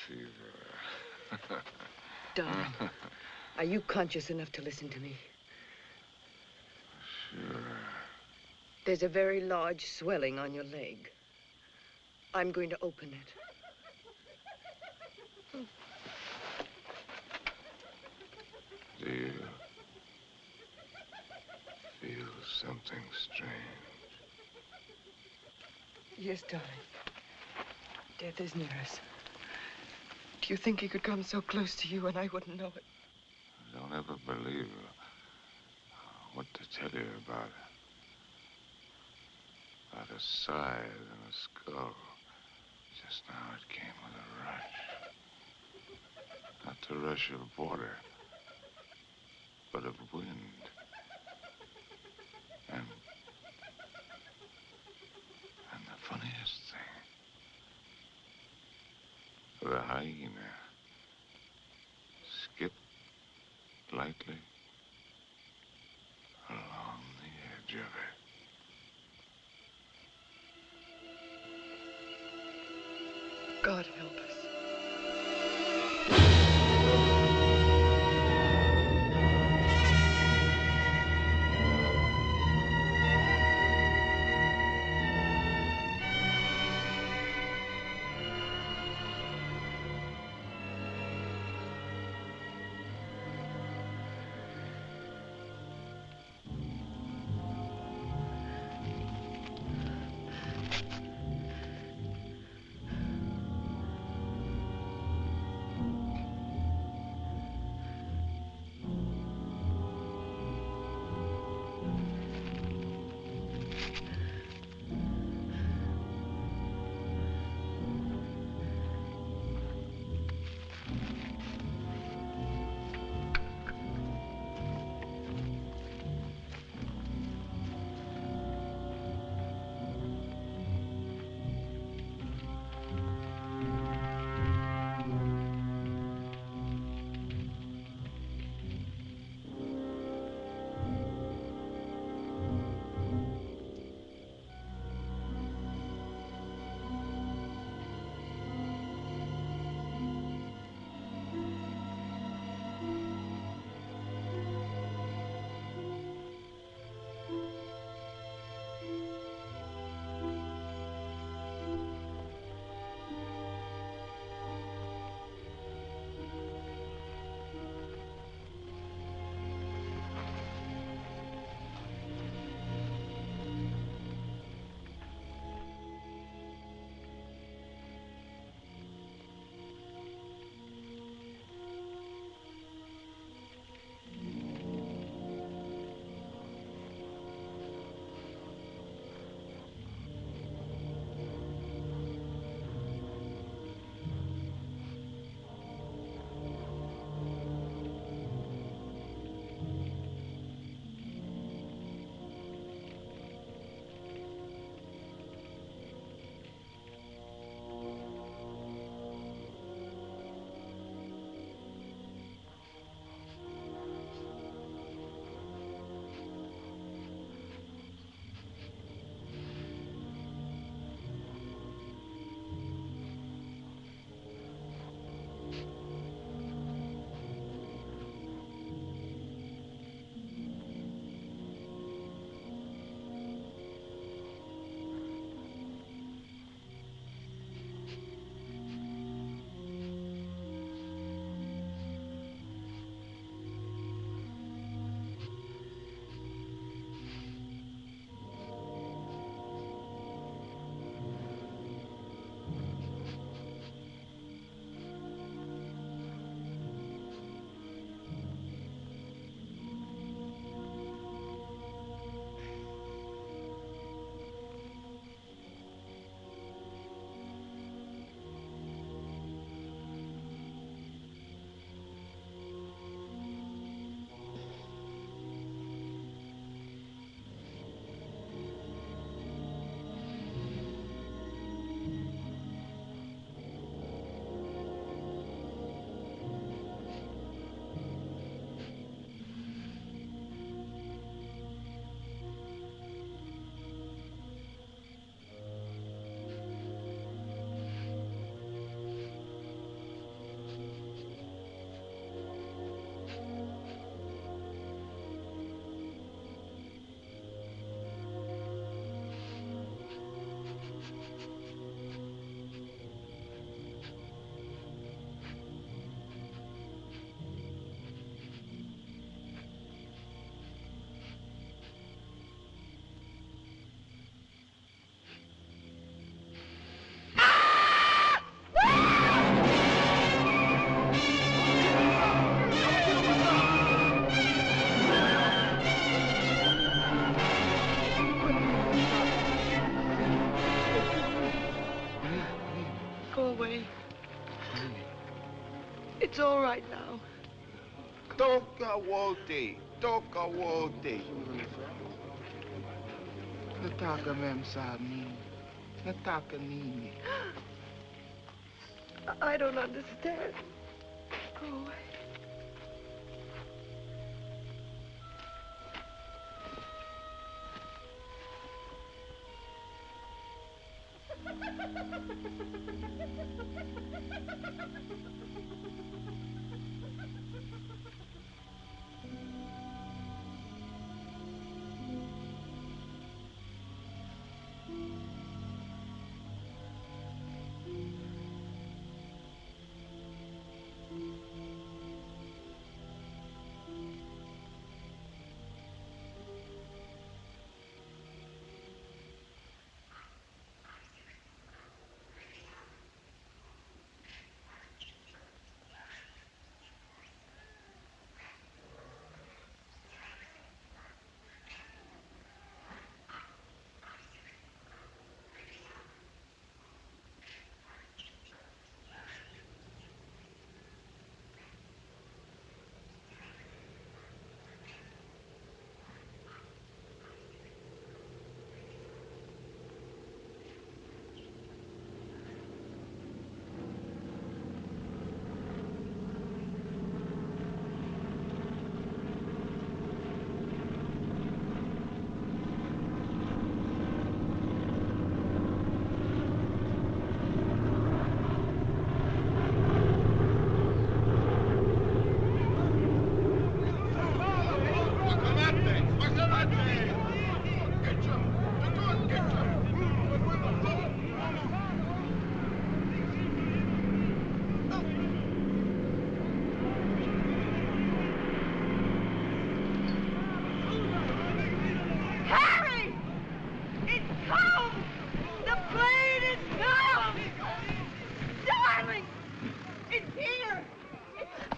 [SPEAKER 2] Fever.
[SPEAKER 3] Darling, are you conscious enough to listen to me?
[SPEAKER 2] Sure.
[SPEAKER 3] There's a very large swelling on your leg. I'm going to open it.
[SPEAKER 2] Do you feel something strange?
[SPEAKER 3] Yes, darling. Death is near us. Do you think he could come so close to you and I wouldn't know it?
[SPEAKER 2] Don't ever believe what to tell you about it. About a scythe and a skull. Just now it came with a rush. Not the rush of water, but of wind. And the funniest thing, the hyena skipped lightly along the edge of it.
[SPEAKER 3] God help us.
[SPEAKER 10] away. It's all right now.
[SPEAKER 19] Toka wote. Nataka mem sa amin. Nataka nini.
[SPEAKER 10] I don't understand. Go away.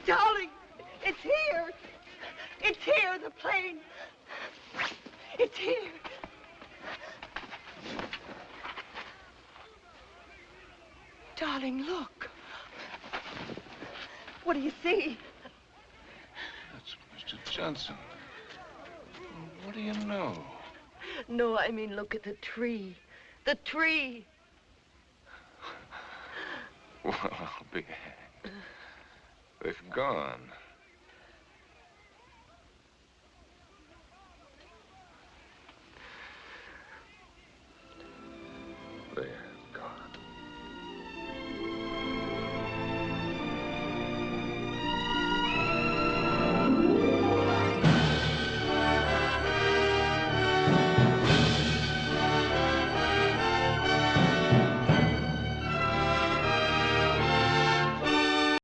[SPEAKER 10] Darling, it's here. It's here, the plane. It's here. Darling, look. What do you see?
[SPEAKER 2] That's Mr. Johnson. What do you know?
[SPEAKER 10] No, I mean, look at the tree. The tree.
[SPEAKER 2] Well, I'll be hanged. They've gone.